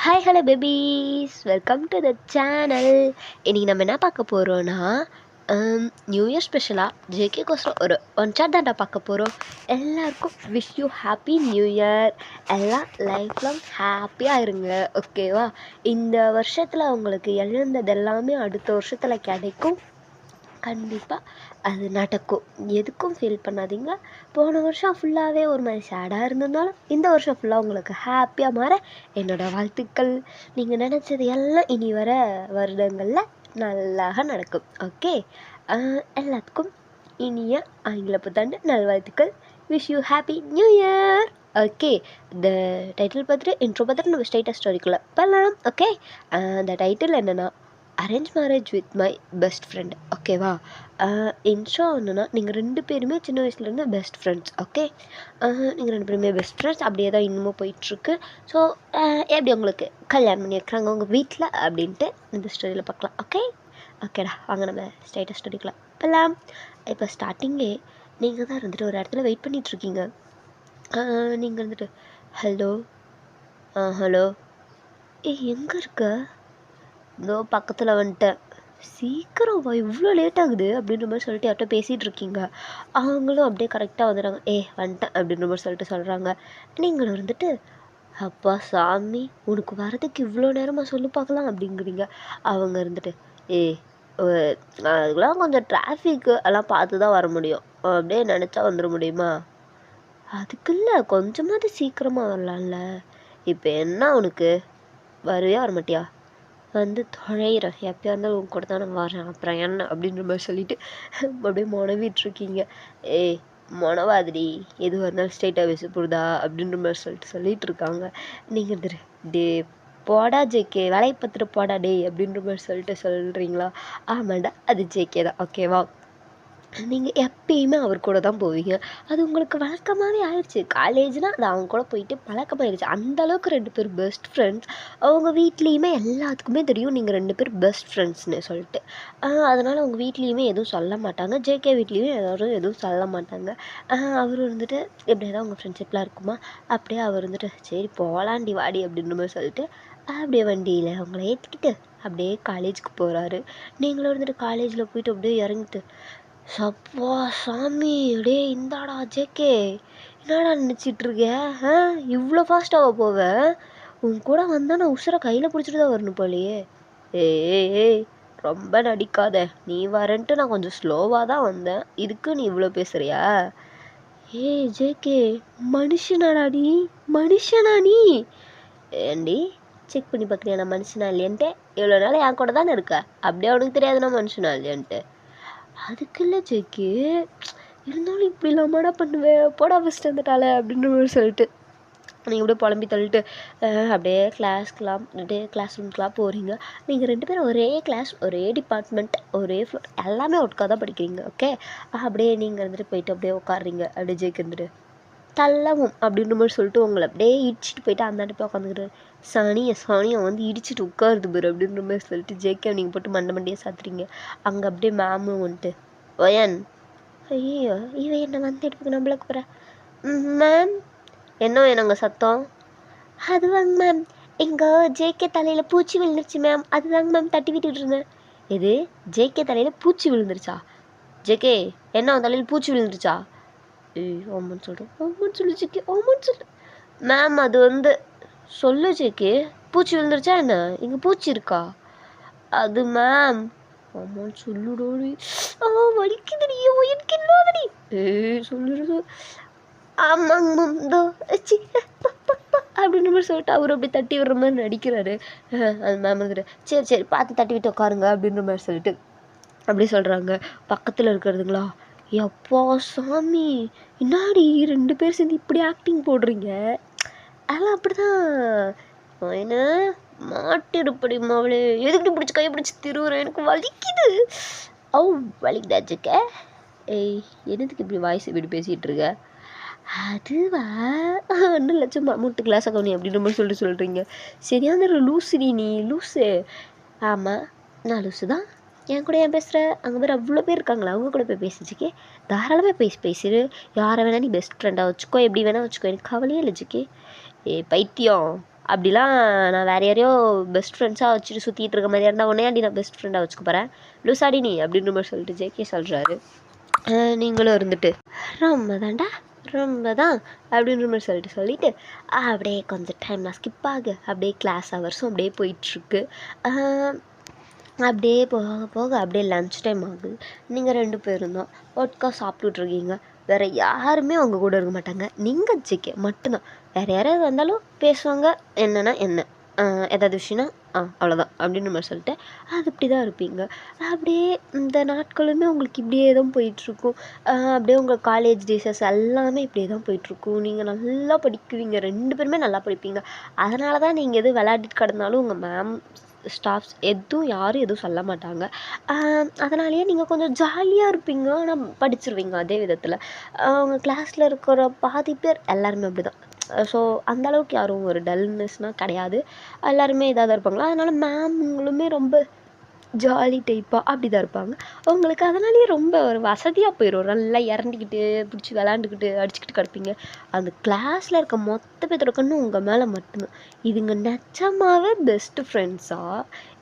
Hi hello babies, welcome to the channel. இன்றைக்கி நம்ம என்ன பார்க்க போகிறோன்னா, நியூ இயர் ஸ்பெஷலாக ஜேகேக்கோசரம் ஒரு ஒன் சாட் தான்டா பார்க்க போகிறோம். எல்லாருக்கும் wish you happy new year. எல்லாம் லைஃப் லாங் ஹாப்பியாக இருங்க, ஓகேவா? இந்த வருஷத்தில் உங்களுக்கு எழுந்தது எல்லாமே அடுத்த வருஷத்தில் கிடைக்கும். கண்டிப்பாக அது நடக்கும். எதுக்கும் ஃபீல் பண்ணாதீங்க. போன வருஷம் ஃபுல்லாகவே ஒரு மாதிரி சேடாக இருந்ததுனாலும் இந்த வருஷம் ஃபுல்லாக உங்களுக்கு ஹாப்பியாக மாற என்னோடய வாழ்த்துக்கள். நீங்கள் நினச்சது எல்லாம் இனி வர வருடங்களில் நல்லாக நடக்கும். ஓகே, எல்லாத்துக்கும் இனிய ஆங்கில புத்தாண்டு நல்வாழ்த்துக்கள். Wish you happy new year. Okay, இந்த டைட்டில் பார்த்துட்டு இன்ட்ரோ பார்த்துட்டு நம்ம ஸ்ட்ரைட்டாக ஸ்டோரிக்குள்ளே போகலாம். ஓகே, அந்த டைட்டில் என்னென்னா arrange marriage with my best friend. ஓகேவா? இன்ட்ரோ என்னன்னா, நீங்கள் 2 பேருமே சின்ன வயசுலேருந்து பெஸ்ட் ஃப்ரெண்ட்ஸ். ஓகே, நீங்கள் 2 பேருமே பெஸ்ட் ஃப்ரெண்ட்ஸ், அப்படியே தான் இன்னமும் போயிட்டுருக்கு. ஸோ எப்படி உங்களுக்கு கல்யாணம் பண்ணி வைக்கிறாங்க உங்கள் வீட்டில் அப்படின்ட்டு இந்த ஸ்டோரியில் பார்க்கலாம். ஓகே ஓகேடா, வாங்க நம்ம ஸ்ட்ரைட்டாக ஸ்டோரிக்கலாம் போகலாம். இப்போ ஸ்டார்டிங்கே நீங்கள் தான் இருந்துட்டு ஒரு இடத்துல வெயிட் பண்ணிகிட்ருக்கீங்க. நீங்கள் இருந்துட்டு ஹலோ ஹலோ எங்கே இருக்க? இதோ பக்கத்தில் வந்துட்டேன். சீக்கிரம் வா, இவ்வளோ லேட் ஆகுது அப்படின்ற மாதிரி சொல்லிட்டு யார்கிட்ட பேசிகிட்டு இருக்கீங்க. அவங்களும் அப்படியே கரெக்டாக வந்துடுறாங்க. வந்துட்டேன் அப்படின்ற மாதிரி சொல்கிறாங்க. நீங்களும் இருந்துட்டு அப்பா சாமி, உனக்கு வரதுக்கு இவ்வளோ நேரமாக சொல்லி பார்க்கலாம் அப்படிங்கிறீங்க. அவங்க இருந்துட்டு அதுக்கெலாம் கொஞ்சம் டிராஃபிக்கு எல்லாம் பார்த்து தான் வர முடியும், அப்படியே நினச்சா வந்துட முடியுமா? அதுக்குல்ல கொஞ்சமாவது சீக்கிரமாக வரலாம்ல. இப்போ என்ன உனக்கு, வருவியா வர மாட்டியா? வந்து தொழையிறேன், எப்போயா இருந்தாலும் உங்க கூட தான் நான் வரேன், அப்புறம் என்ன அப்படின்ற மாதிரி சொல்லிட்டு அப்படியே மொனவிட்டுருக்கீங்க. மொனவாதிரி, எதுவாக இருந்தாலும் ஸ்ட்ரெயிட்டாக பேச போடுதா அப்படின்ற மாதிரி சொல்லிட்டு இருக்காங்க. நீங்கள் இருந்துட்டு டே போடா ஜேகே, வேலையை பார்த்துட்டு போடா டே அப்படின்ற மாதிரி சொல்கிறீங்களா? ஆமாண்டா, அது ஜேகே தான். ஓகேவா? நீங்கள் எப்பயுமே அவர் கூட தான் போவீங்க. அது உங்களுக்கு வழக்கமாகவே ஆயிடுச்சு. காலேஜ்னால் அது அவங்க கூட போயிட்டு பழக்கமாகிடுச்சு. அந்தளவுக்கு 2 பேர் பெஸ்ட் ஃப்ரெண்ட்ஸ். அவங்க வீட்லேயுமே எல்லாத்துக்குமே தெரியும் நீங்கள் 2 பேர் பெஸ்ட் ஃப்ரெண்ட்ஸ்னு சொல்லிட்டு. அதனால் அவங்க வீட்லேயுமே எதுவும் சொல்ல மாட்டாங்க. ஜேகே வீட்லேயும் எல்லோரும் எதுவும் சொல்ல மாட்டாங்க. அவர் வந்துட்டு எப்படி தான் உங்கள் ஃப்ரெண்ட்ஷிப்லாம் இருக்குமா, அப்படியே அவர் வந்துட்டு சரி போகலாண்டி வாடி அப்படின்ற மாதிரி சொல்லிட்டு அப்படியே வண்டியில் அவங்கள ஏற்றிக்கிட்டு அப்படியே காலேஜுக்கு போகிறாரு. நீங்களும் வந்துட்டு காலேஜில் போயிட்டு அப்படியே இறங்கிட்டு சப்பா சாமி, டே இந்தாடா ஜேகே, என்னடா நினச்சிட்ருக்க? இவ்வளோ ஃபாஸ்ட்டாக போவேன்? உன் கூட வந்தால் நான் உசுரை கையில் பிடிச்சிட்டு தான் வரணும் போலையே. ஏய் ரொம்ப நடிக்காத. நீ வரன்ட்டு நான் கொஞ்சம் ஸ்லோவாக தான் வந்தேன், இதுக்கு நீ இவ்வளோ பேசுகிறியா? ஜேகே, மனுஷனாடா நீ? மனுஷனா நீ? ஏண்டி செக் பண்ணி பார்க்குறியா நான் மனுஷனா இல்லையன்ட்டு? இவ்வளோ நாள் என் கூட தானே இருக்க, அப்படியே உனக்கு தெரியாதுன்னா மனுஷனா இல்லையன்ட்டு? அதுக்கு இல்லை ஜேகே, இருந்தாலும் இப்படி இல்லாமடா பண்ணுவேன், போடா ஃபஸ்ட்டு வந்துட்டால அப்படின்ற மாதிரி சொல்லிட்டு நீங்கள் அப்படியே புலம்பி தள்ளிட்டு அப்படியே கிளாஸ் ரூம்க்கெலாம் போகிறீங்க. நீங்கள் 2 பேரும் ஒரே கிளாஸ், ஒரே டிபார்ட்மெண்ட், ஒரே ஃப்ளோர், எல்லாமே ஒட்டுக்காக தான் படிக்கிறீங்க. ஓகே, அப்படியே நீங்கள் இருந்துட்டு போயிட்டு அப்படியே உட்காடுறீங்க. அப்படியே ஜேக்கு இருந்துட்டு தள்ளவும் அப்படின்ற மாதிரி சொல்லிட்டு உங்களை அப்படியே இடிச்சிட்டு போயிட்டு அந்தாண்ட போய் உட்காந்துக்கிட்டு சனியை வந்து இடிச்சிட்டு உட்காருது பேர் அப்படின்ற மாதிரி சொல்லிட்டு ஜேகே நீங்கள் போட்டு மண்டையை சாத்துறீங்க. அங்கே அப்படியே மேமும் வந்துட்டு ஒயன், ஐயோ இவன் என்ன வந்து எடுப்புக்கு நம்மள கூப்பிட்ற மேம், என்ன என்னங்க சத்தம்? அதுவாங்க மேம், எங்கள் ஜேகே தலையில் பூச்சி விழுந்துருச்சு மேம், அதுதாங்க மேம் தட்டி விட்டுட்டு இருந்தேன். எது, ஜேகே தலையில் பூச்சி விழுந்துருச்சா? ஜேகே, என்ன உன் தலையில் பூச்சி விழுந்துருச்சா? ஆமான்னு சொல்கிறேன். ஆமான்னு சொல்லு ஜேகே, ஆமான்னு சொல்லு மேம். அது வந்து சொல்லு ஜேகே, பூச்சி விழுந்துருச்சா என்ன? இங்கே பூச்சி இருக்கா? அது மேம். ஆமான்னு சொல்லுடோடி. வலிக்குதுடி, எனக்கு இல்லாதடி. சொல்லுறது. ஆமாங்க மேம், இதோ அப்படின்ற மாதிரி சொல்லிட்டு அவர் அப்படி தட்டி விடுற மாதிரி நடிக்கிறாரு. அது மேம் வந்துட்டு சரி பார்த்து தட்டி விட்டு உட்காருங்க அப்படின்ற மாதிரி சொல்லிட்டு அப்படி சொல்கிறாங்க. பக்கத்தில் இருக்கிறதுங்களா, எப்பா சாமி, என்னாடி 2 பேர் சேர்ந்து இப்படி ஆக்டிங் போடுறீங்க? அதெல்லாம் அப்படி தான் என்ன மாட்டிருப்படி மாவளே, எதுக்கிட்டு பிடிச்சி கையை பிடிச்சி திருவுறேன், எனக்கு வலிக்குது. வலிக்குதாச்சுக்க? என்னதுக்கு இப்படி வாய்ஸ் இப்படி பேசிகிட்டு இருக்க? அதுவா, ஒன்றும் இல்லை, சும்மா மூட்டு கிளாஸ் கவனி அப்படின்ற மாதிரி சொல்கிறீங்க. சரியான லூசுடி நீ, லூஸு. ஆமாம், நான் லூஸு தான். என் கூட ஏன் பேசுகிற? அங்கே பேர் அவ்வளோ பேர் இருக்காங்களா, அவங்க கூட போய் பேசிச்சுக்கே. தாராளமாக பேசிடு. யாரை வேணா நீ பெஸ்ட் ஃப்ரெண்டாக வச்சுக்கோ, எப்படி வேணால் வச்சுக்கோ, எனக்கு கவலையே இல்லை ஜிக்கே. பைத்தியம், அப்படிலாம் நான் வேறு யாரையோ பெஸ்ட் ஃப்ரெண்ட்ஸாக வச்சுட்டு சுற்றிட்டு இருக்க மாதிரியா இருந்தால் உன்னையாண்டி நான் பெஸ்ட் ஃப்ரெண்டாக வச்சுக்க போகிறேன், லூசாடி நீ அப்படின்ற மாதிரி சொல்லிட்டு ஜேகே சொல்கிறாரு. நீங்களும் இருந்துட்டு ரொம்ப தான்டா ரொம்ப தான் அப்படின்ற மாதிரி சொல்லிட்டு அப்படியே கொஞ்சம் டைம்லாம் ஸ்கிப் ஆகு, அப்படியே கிளாஸ் ஹவர்ஸும் அப்படியே போயிட்டுருக்கு. அப்படியே போக போக அப்படியே லன்ச் டைம் ஆகுது. நீங்கள் 2 பேரும் தான் ஒட்கா சாப்பிட்டுட்ருக்கீங்க. வேறு யாருமே அவங்க கூட இருக்க மாட்டாங்க. நீங்கள் ஜேகே மட்டும்தான். வேறு யாராவது வந்தாலும் பேசுவாங்க, என்னன்னா என்ன, ஏதாவது விஷயம்னா அவ்வளோதான் அப்படின்ற மாதிரி சொல்லிட்டு அது இப்படி தான் இருப்பீங்க. அப்படியே இந்த நாட்களுமே உங்களுக்கு இப்படியே தான் போயிட்டுருக்கும். அப்படியே உங்கள் காலேஜ் டேஸஸ் எல்லாமே இப்படியே தான் போயிட்டுருக்கும். நீங்கள் நல்லா படிக்குவீங்க, 2 பேருமே நல்லா படிப்பீங்க. அதனால தான் நீங்கள் எது விளையாடிட்டு கிடந்தாலும் உங்கள் மேம் ஸ்டாஃப்ஸ் யாரும் எதுவும் சொல்ல மாட்டாங்க. அதனாலேயே நீங்கள் கொஞ்சம் ஜாலியாக இருப்பீங்க. ஆனால் படிச்சிருவீங்க அதே விதத்தில். உங்கள் கிளாஸில் இருக்கிற பாதி பேர் எல்லாருமே அப்படி தான். ஸோ அந்தளவுக்கு யாரும் ஒரு டல்னஸ்னால் கிடையாது. எல்லாருமே இதாக தான் இருப்பாங்களா. அதனால் மேம்ங்களுமே ரொம்ப ஜாலி டைப்பாக அப்படி தான் இருப்பாங்க. உங்களுக்கு அதனாலேயே ரொம்ப ஒரு வசதியாக போயிடும். நல்லா இறண்டிக்கிட்டு பிடிச்சி விளாண்டுக்கிட்டு அடிச்சுக்கிட்டு கிடப்பீங்க. அந்த கிளாஸில் இருக்க மொத்த பேத்தோட கண்ணும் உங்கள் மேலே மட்டும்தான். இதுங்க நிஜமாவே பெஸ்ட்டு ஃப்ரெண்ட்ஸா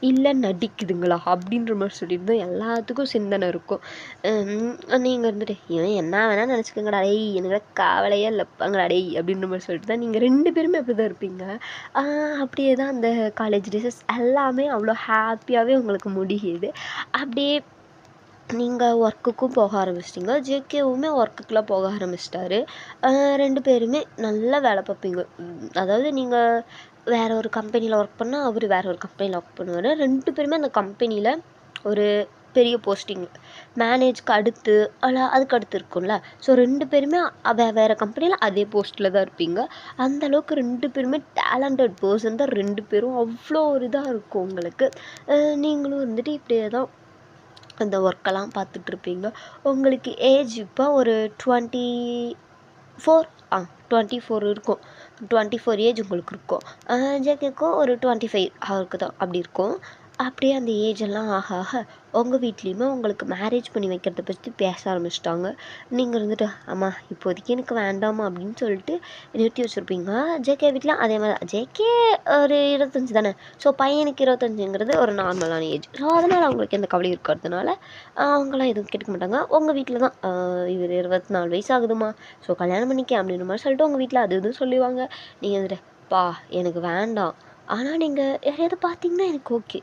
இல்லை நடிக்குதுங்களா அப்படின்ற மாதிரி சொல்லிட்டு தான் எல்லாத்துக்கும் சிந்தனை இருக்கும். நீங்கள் இருந்துட்டு இவன் என்ன வேணால் நினச்சிக்கோங்கடா டேய், எனக்கு கவலையே இல்லைப்பாங்கடா டேய் அப்படின்ற மாதிரி சொல்லிட்டு தான் நீங்கள் 2 பேருமே அப்படி தான் இருப்பீங்க. அப்படியே தான் அந்த காலேஜ் டேஸஸ் எல்லாமே அவ்வளோ ஹாப்பியாகவே உங்களுக்கு முடியுது. அப்படியே நீங்கள் ஒர்க்குக்கும் போக ஆரம்பிச்சிட்டிங்க. ஜேகேவுமே ஒர்க்குக்கெலாம் போக ஆரம்பிச்சிட்டாரு. 2 பேருமே நல்லா வேலை பார்ப்பீங்க. அதாவது நீங்கள் வேறு ஒரு கம்பெனியில் ஒர்க் பண்ணால் அவர் வேறு ஒரு கம்பெனியில் ஒர்க் பண்ணுவார். 2 பேருமே அந்த கம்பெனியில் ஒரு பெரிய போஸ்டிங் மேனேஜ்க்கு அடுத்து அதுக்கு அடுத்து இருக்கும்ல. ஸோ 2 பேருமே வேறு கம்பெனியில் அதே போஸ்ட்டில் தான் இருப்பீங்க. அந்தளவுக்கு 2 பேருமே டேலண்டட் பர்சன் தான். 2 பேரும் அவ்வளோ ஒரு இதாக இருக்கும் உங்களுக்கு. நீங்களும் வந்துட்டு இப்படியே தான் அந்த ஒர்க்கெல்லாம் பார்த்துட்ருப்பீங்க. உங்களுக்கு ஏஜ் இப்போ ஒரு 24 24 இருக்கும். 24 ஏஜ் உங்களுக்கு இருக்கும். ஜேகேக்கும் ஒரு 25 அவருக்கு தான் அப்படி இருக்கும். அப்படியே அந்த ஏஜ் எல்லாம் ஆக ஆக உங்கள் வீட்லேயுமே உங்களுக்கு மேரேஜ் பண்ணி வைக்கிறத பற்றி பேச ஆரம்பிச்சிட்டாங்க. நீங்கள் இருந்துட்டு அம்மா இப்போதைக்கு எனக்கு வேண்டாமா அப்படின்னு சொல்லிட்டு நிறுத்தி வச்சுருப்பீங்க. ஜேகே வீட்டில் அதே மாதிரி தான். ஜேகே ஒரு 25 தானே. ஸோ பையனுக்கு 25ங்கிறது ஒரு நார்மலான ஏஜ். ஸோ அதனால் அவங்களுக்கு எந்த கவலையும் இருக்கிறதுனால அவங்களாம் எதுவும் கேட்டுக்க மாட்டாங்க. உங்கள் வீட்டில் தான் இவர் 24 வயசு ஆகுதுமா, ஸோ கல்யாணம் பண்ணிக்க அப்படின்ற மாதிரி சொல்லிட்டு உங்கள் வீட்டில் அது இதுவும் சொல்லுவாங்க. நீங்கள் வந்துட்டு பா எனக்கு வேண்டாம், ஆனால் நீங்கள் யாரையாவது பார்த்தீங்கன்னா எனக்கு ஓகே,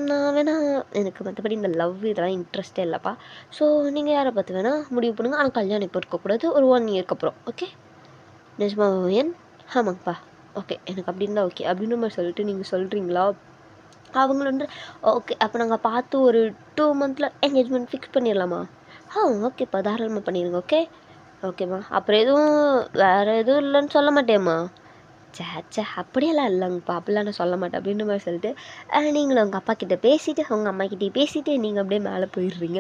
நான் வேணால் எனக்கு மற்றபடி இந்த லவ் இதெல்லாம் இன்ட்ரெஸ்ட்டே இல்லைப்பா. ஸோ நீங்கள் யாரை பார்த்து வேணால் முடிவு பண்ணுங்கள், ஆனால் கல்யாணம் இப்போ இருக்கக்கூடாது, ஒரு 1 இயர்க்கு அப்புறம் ஓகே. நிஜமாவா ஏன்? ஆமாங்கப்பா ஓகே, எனக்கு அப்படி இருந்தால் ஓகே அப்படின்ற மாதிரி சொல்லிட்டு நீங்கள் சொல்கிறீங்களா? அவங்களும் வந்து ஓகே அப்போ நாங்கள் பார்த்து ஒரு 2 மந்த்தில் என்கேஜ்மெண்ட் ஃபிக்ஸ் பண்ணிடலாமா? ஓகேப்பா தாராளமாக பண்ணிடுங்க ஓகே. ஓகேம்மா அப்புறம் எதுவும் வேறு எதுவும் இல்லைன்னு சொல்ல மாட்டேம்மா? சேச்சே அப்படியெல்லாம் இல்லைங்கப்பா, அப்படிலாம் நான் சொல்ல மாட்டேன் அப்படின்ற மாதிரி சொல்லிட்டு நீங்களும் உங்கள் அப்பா கிட்டே பேசிவிட்டு உங்கள் அம்மாக்கிட்டே பேசிவிட்டு நீங்கள் அப்படியே மேலே போயிடுறீங்க.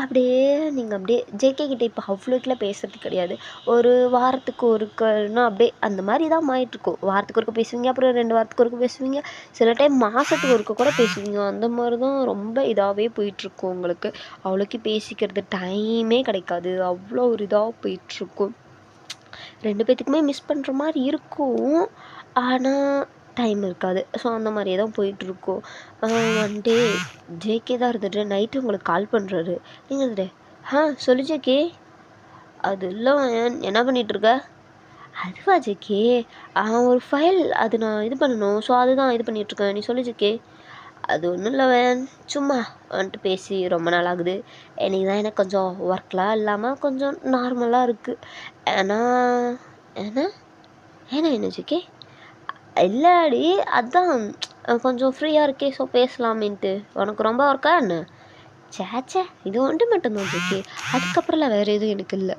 அப்படியே நீங்கள் அப்படியே ஜேகே கிட்டே இப்போ அவ்வளோக்கெல்லாம் பேசுறது கிடையாது. ஒரு வாரத்துக்கு ஒருக்கன்னா அப்படியே அந்த மாதிரி தான் ஆயிட்டுருக்கும். வாரத்துக்கு ஒருக்க பேசுவீங்க, அப்புறம் 2 வாரத்துக்கு ஒருக்க பேசுவீங்க, சில டைம் மாதத்துக்கு ஒருக்க கூட பேசுவீங்க. அந்த மாதிரி தான் ரொம்ப இதாகவே போயிட்டுருக்கும் உங்களுக்கு. அவ்வளோக்கு பேசிக்கிறது டைமே கிடைக்காது. அவ்வளோ ஒரு இதாக போயிட்டுருக்கும். 2 பேத்துக்குமே மிஸ் பண்ணுற மாதிரி இருக்கும், ஆனால் டைம் இருக்காது. ஸோ அந்த மாதிரியே தான் போயிட்டுருக்கும். ஒன் டே ஜேகே தான் இருந்துட்டு நைட்டு உங்களுக்கு கால் பண்ணுறாரு. நீங்கள் இருந்துட்டு சொல்லு ஜேகே. அது இல்லை என்ன பண்ணிகிட்ருக்க? அதுவா ஜேகே, ஒரு ஃபைல் அது நான் இது பண்ணணும், ஸோ அதுதான் இது பண்ணிகிட்ருக்கேன், நீ சொல்லு ஜேகே. அது ஒன்றும் இல்லை சும்மா வந்துட்டு பேசி ரொம்ப நாள் ஆகுது. இன்றைக்கி தான் எனக்கு கொஞ்சம் ஒர்க்லாம் இல்லாமல் கொஞ்சம் நார்மலாக இருக்குது. ஏன்னா ஏன்னா ஏன்னா என்ன ஜிகே? இல்லாடி அதான் கொஞ்சம் ஃப்ரீயாக இருக்கே, ஸோ பேசலாமேன்ட்டு. உனக்கு ரொம்ப ஒர்க்கா என்ன? சேச்சே இது ஒன்று மட்டும்தான் ஜிகே, அதுக்கப்புறம்லாம் வேறு எதுவும் எனக்கு இல்லை.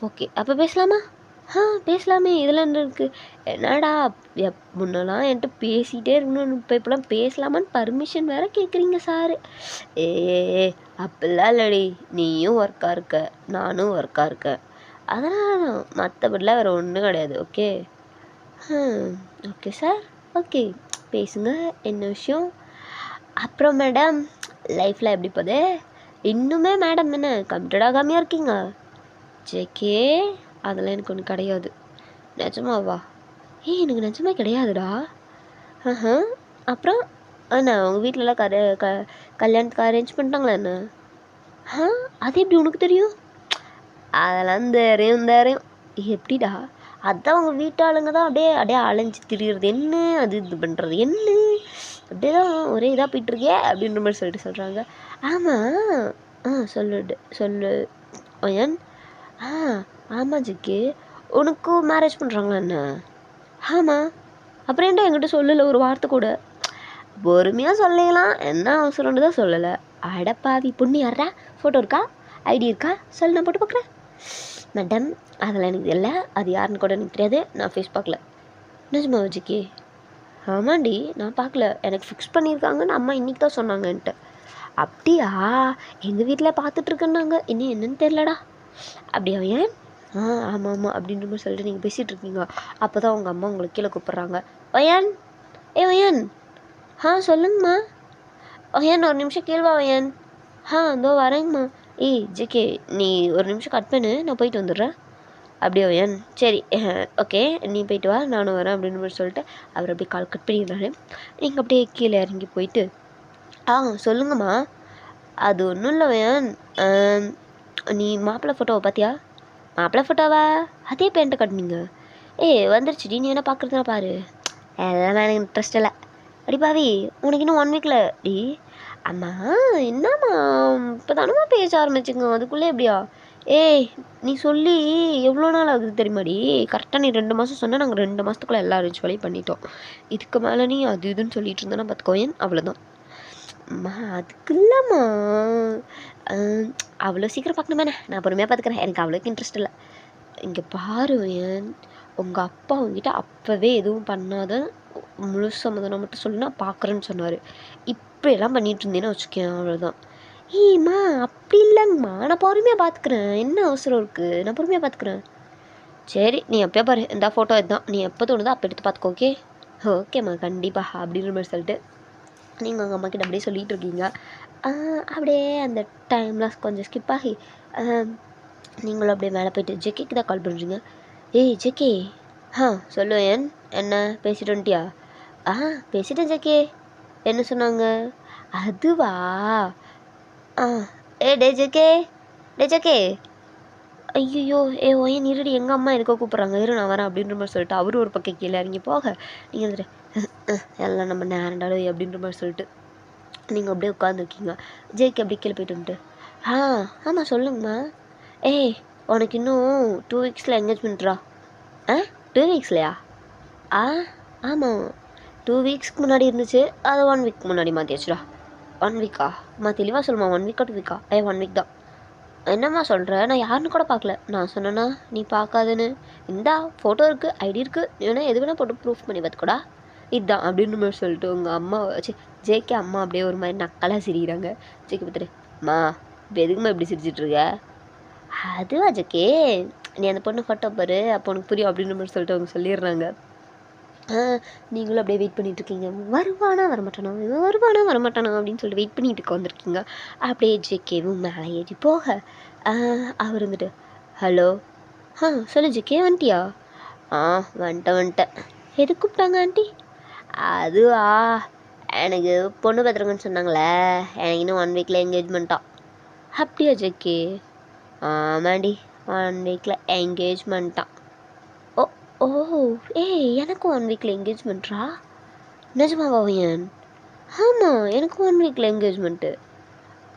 ஓகே அப்போ பேசலாமா? பேசலாமே, இதில் என்ன இருக்குது? என்னடா முன்னெல்லாம் என்கிட்ட பேசிகிட்டே இருக்கணும்னு இப்போலாம் பேசலாமான்னு பர்மிஷன் வேறு கேட்குறீங்க சாரு. அப்படிலாம் இல்லடி, நீயும் ஒர்க்காக இருக்க, நானும் ஒர்க்காக இருக்கேன், அதனால் தான், மற்றபடிலாம் வேறு ஒன்றும் கிடையாது ஓகே. ஓகே சார் ஓகே பேசுங்க, என்ன விஷயம்? அப்புறம் மேடம் லைஃப்பில் எப்படி போகுது? இன்னுமே மேடம் என்ன கம்ப்ளீட் ஆகாமையாக இருக்கீங்க? ஜேகே அதெல்லாம் எனக்கு ஒன்றும் கிடையாது. நிஜமாவா? ஏய் எனக்கு நிஜமே கிடையாதுடா. அப்புறம் என்ன உங்கள் வீட்டிலலாம் கல்யாணத்துக்கு அரேஞ்ச் பண்ணிட்டாங்களா என்ன? அது எப்படி உனக்கு தெரியும்? அதெல்லாம் தெரியும். எப்படிடா? அதான் உங்கள் வீட்டாளுங்க தான் அப்படியே அப்படியே அலைஞ்சு திரியிறது என்ன, அது இது பண்ணுறது என்ன, அப்படியே தான் ஒரே இதாக போயிட்டுருக்கே அப்படின்ற மாதிரி சொல்கிறாங்க. ஆமாம் சொல்லு ஒயன். ஆமாம் ஜிக்கி, உனக்கும் மேரேஜ் பண்ணுறாங்களா என்ன? ஆமாம். அப்புறம் ஏன்டா என்கிட்ட சொல்லலை ஒரு வார்த்தை கூட? பொறுமையாக சொல்லலாம், என்ன அவசரம்னு தான் சொல்லலை. அடப்பாவி பொண்ணு யாரா? ஃபோட்டோ இருக்கா, ஐடி இருக்கா, சொல்லு நான் போட்டு பார்க்குறேன். மேடம் அதெல்லாம் எனக்கு இல்லை, அது யாருன்னு கூட எனக்கு தெரியாது, நான் ஃபேஸ் பார்க்கல. நிஜமா ஜிக்கி? ஆமாண்டி நான் பார்க்கல, எனக்கு ஃபிக்ஸ் பண்ணியிருக்காங்கன்னு அம்மா இன்றைக்கி தான் சொன்னாங்கன்ட்டு. அப்படியா? எங்கள் வீட்டில் பார்த்துட்ருக்கேன்னாங்க, இன்னும் என்னன்னு தெரிலடா. அப்படியா ஏன்? ஆமாம் அப்படின்ற மாதிரி சொல்லிட்டு நீங்கள் பேசிகிட்டு இருக்கீங்க. அப்போ தான் உங்கள் அம்மா உங்களுக்கு கீழே கூப்பிட்றாங்க. Wine, wine. சொல்லுங்கம்மா. ஒயன் ஒரு நிமிஷம் கேள்வா ஒயன். இதோ வரேங்கம்மா. ஏய் ஜிகே நீ ஒரு நிமிஷம் கட் பண்ணு, நான் போயிட்டு வந்துடுறேன். அப்படியே ஒயன், சரி ஓகே நீ போயிட்டு வா, நானும் வரேன் அப்படின்னு மாதிரி சொல்லிட்டு அவர் அப்படியே கால் கட் பண்ணிடுறாரு. நீங்கள் அப்படியே கீழே இறங்கி போயிட்டு சொல்லுங்கம்மா. அது ஒன்றும் இல்லை ஒயன், நீ மாப்பிள்ளை ஃபோட்டோவை பார்த்தியா? மாப்பிள்ளை ஃபோட்டோவா? அதே பேண்ட்டை கட்டினீங்க. வந்துருச்சுடி, நீ என்ன பார்க்குறதுனா பாரு. அதெல்லாம் எனக்கு இன்ட்ரெஸ்ட் இல்லை. அடி பாவி, உனக்கு இன்னும் 1 வீக்கில் டி. அம்மா என்னம்மா இப்போ தானம்மா பேச ஆரம்பிச்சுங்க, அதுக்குள்ளே எப்படியா? நீ சொல்லி எவ்வளோ நாள் ஆகுது தெரியுமாடி? கரெக்டாக நீ 2 மாதம் சொன்னால் நாங்கள் 2 மாதத்துக்குள்ளே எல்லா அரேஞ்ச் வேலையும் பண்ணிட்டோம். இதுக்கு மேலே நீ அது இதுன்னு சொல்லிட்டு இருந்தேன்னா பார்த்துக்கோயன், அவ்வளோதான். அம்மா அதுக்கு இல்லைம்மா, அவ்வளோ சீக்கிரம் பார்க்கணுமே, நான் பொறுமையாக பார்த்துக்கிறேன், எனக்கு அவ்வளோக்கு இன்ட்ரெஸ்ட் இல்லை. இங்கே பாரு ஏன், உங்கள் அப்பா அவங்ககிட்ட அப்போவே எதுவும் பண்ணாத முழு சம்மதம் மட்டும் சொல்லி நான் பார்க்குறேன்னு சொன்னார். இப்படியெல்லாம் பண்ணிகிட்டு இருந்தேன்னு வச்சுக்கேன், அவ்வளோதான். ஏம்மா அப்படி இல்லைங்கம்மா, நான் பொறுமையாக பார்த்துக்கிறேன், என்ன அவசரம் இருக்குது, நான் பொறுமையாக பார்த்துக்கிறேன். சரி நீ எப்போயா பாரு, இந்த ஃபோட்டோ இதுதான், நீ எப்போ தோணுதோ அப்போ எடுத்து பார்த்துக்கோ. ஓகேம்மா கண்டிப்பாக அப்படின்ற மாதிரி சொல்லிட்டு நீங்கள் உங்கள் அம்மா கிட்ட அப்படியே சொல்லிகிட்டு இருக்கீங்க. அப்படியே அந்த டைம்லாம் கொஞ்சம் ஸ்கிப் ஆகி நீங்களும் அப்படியே மேலே போய்ட்டு ஜெக்கிக்கு தான் கால் பண்ணுறீங்க. ஜெக்கி. சொல்லுவேன். என்ன பேசிட்டு வந்துட்டியா? பேசிட்டேன் ஜெக்கி. என்ன சொன்னாங்க? அதுவா? டே ஜெக்கே. ஐயோ ஒயன் இருடி, எங்கள் அம்மா எதுக்கோ கூப்பிட்றாங்க, இரு நான் வரேன் அப்படின்ற மாதிரி சொல்லிட்டு அவரும் ஒரு பக்கம் கீழே இறங்கி போக நீங்கள் வந்துட்டு எல்லாம் நம்ம நேரண்டாலும் அப்படின்ற மாதிரி சொல்லிட்டு நீங்கள் அப்படியே உட்காந்துருக்கீங்க. ஜெய்க்கு அப்படியே கீழே போய்ட்டு வந்துட்டு ஆமாம் சொல்லுங்கம்மா. உனக்கு இன்னும் 2 வீக்ஸில் என்கேஜ்மெண்ட்ரா? 2 வீக்ஸ்லையா? ஆமாம் 2 வீக்ஸ்க்கு முன்னாடி இருந்துச்சு, அது 1 வீக் முன்னாடி மாற்றியாச்சுடா. 1 வீக்கா? தெளிவாக சொல்லுமா, 1 வீக்கா 2 வீக்கா? 1 வீக் தான். என்னம்மா சொல்கிற? நான் யாருன்னு கூட பார்க்கல. நான் சொன்னேன்னா நீ பார்க்காதுன்னு? இந்தா ஃபோட்டோ இருக்குது, ஐடி இருக்குது, நீ வேணா எது வேணால் போட்டு ப்ரூஃப் பண்ணி பார்த்துக்கூடா. இதுதான் அப்படின்னு மாதிரி சொல்லிட்டு உங்கள் அம்மா ஜேகே அம்மா அப்படியே ஒரு மாதிரி நக்கலாக சிரிக்கிறாங்க. ஜேகே பார்த்துட்டு அம்மா இப்போ எதுக்குமா இப்படி சிரிச்சிட்ருக்க? அதுவா ஜேகே, நீ அந்த பொண்ணு ஃபோட்டோ பாரு, அப்போ உனக்கு புரியும் அப்படின்ற மாதிரி சொல்லிட்டு அவங்க சொல்லிடுறாங்க. நீங்களும் அப்படியே வெயிட் பண்ணிகிட்ருக்கீங்க. வருவானா வரமாட்டானோ அப்படின்னு சொல்லிட்டு வெயிட் பண்ணிட்டு உட்காந்துருக்கீங்க. அப்படியே ஜேகேவும் மேலே ஏறி போக அவர் வந்துட்டு ஹலோ சொல்லு ஜேகே, வந்துட்டியா? வந்துட்டேன். எது கூப்பிட்டாங்க ஆண்டி? அதுவா, எனக்கு பொண்ணு பார்த்துருங்கன்னு சொன்னாங்களே, எனக்கு இன்னும் 1 வீக்கில் என்கேஜ்மெண்ட்டா. அப்படியா ஜேகே? ஆமாண்டி 1 வீக்கில் என்கேஜ்மெண்ட்டான். ஓ எனக்கும் 1 வீக்கில் என்கேஜ்மெண்ட்ரா? நிஜமாவா ஒயன்? ஆமாம் எனக்கும் 1 வீக்கில் என்கேஜ்மெண்ட்டு.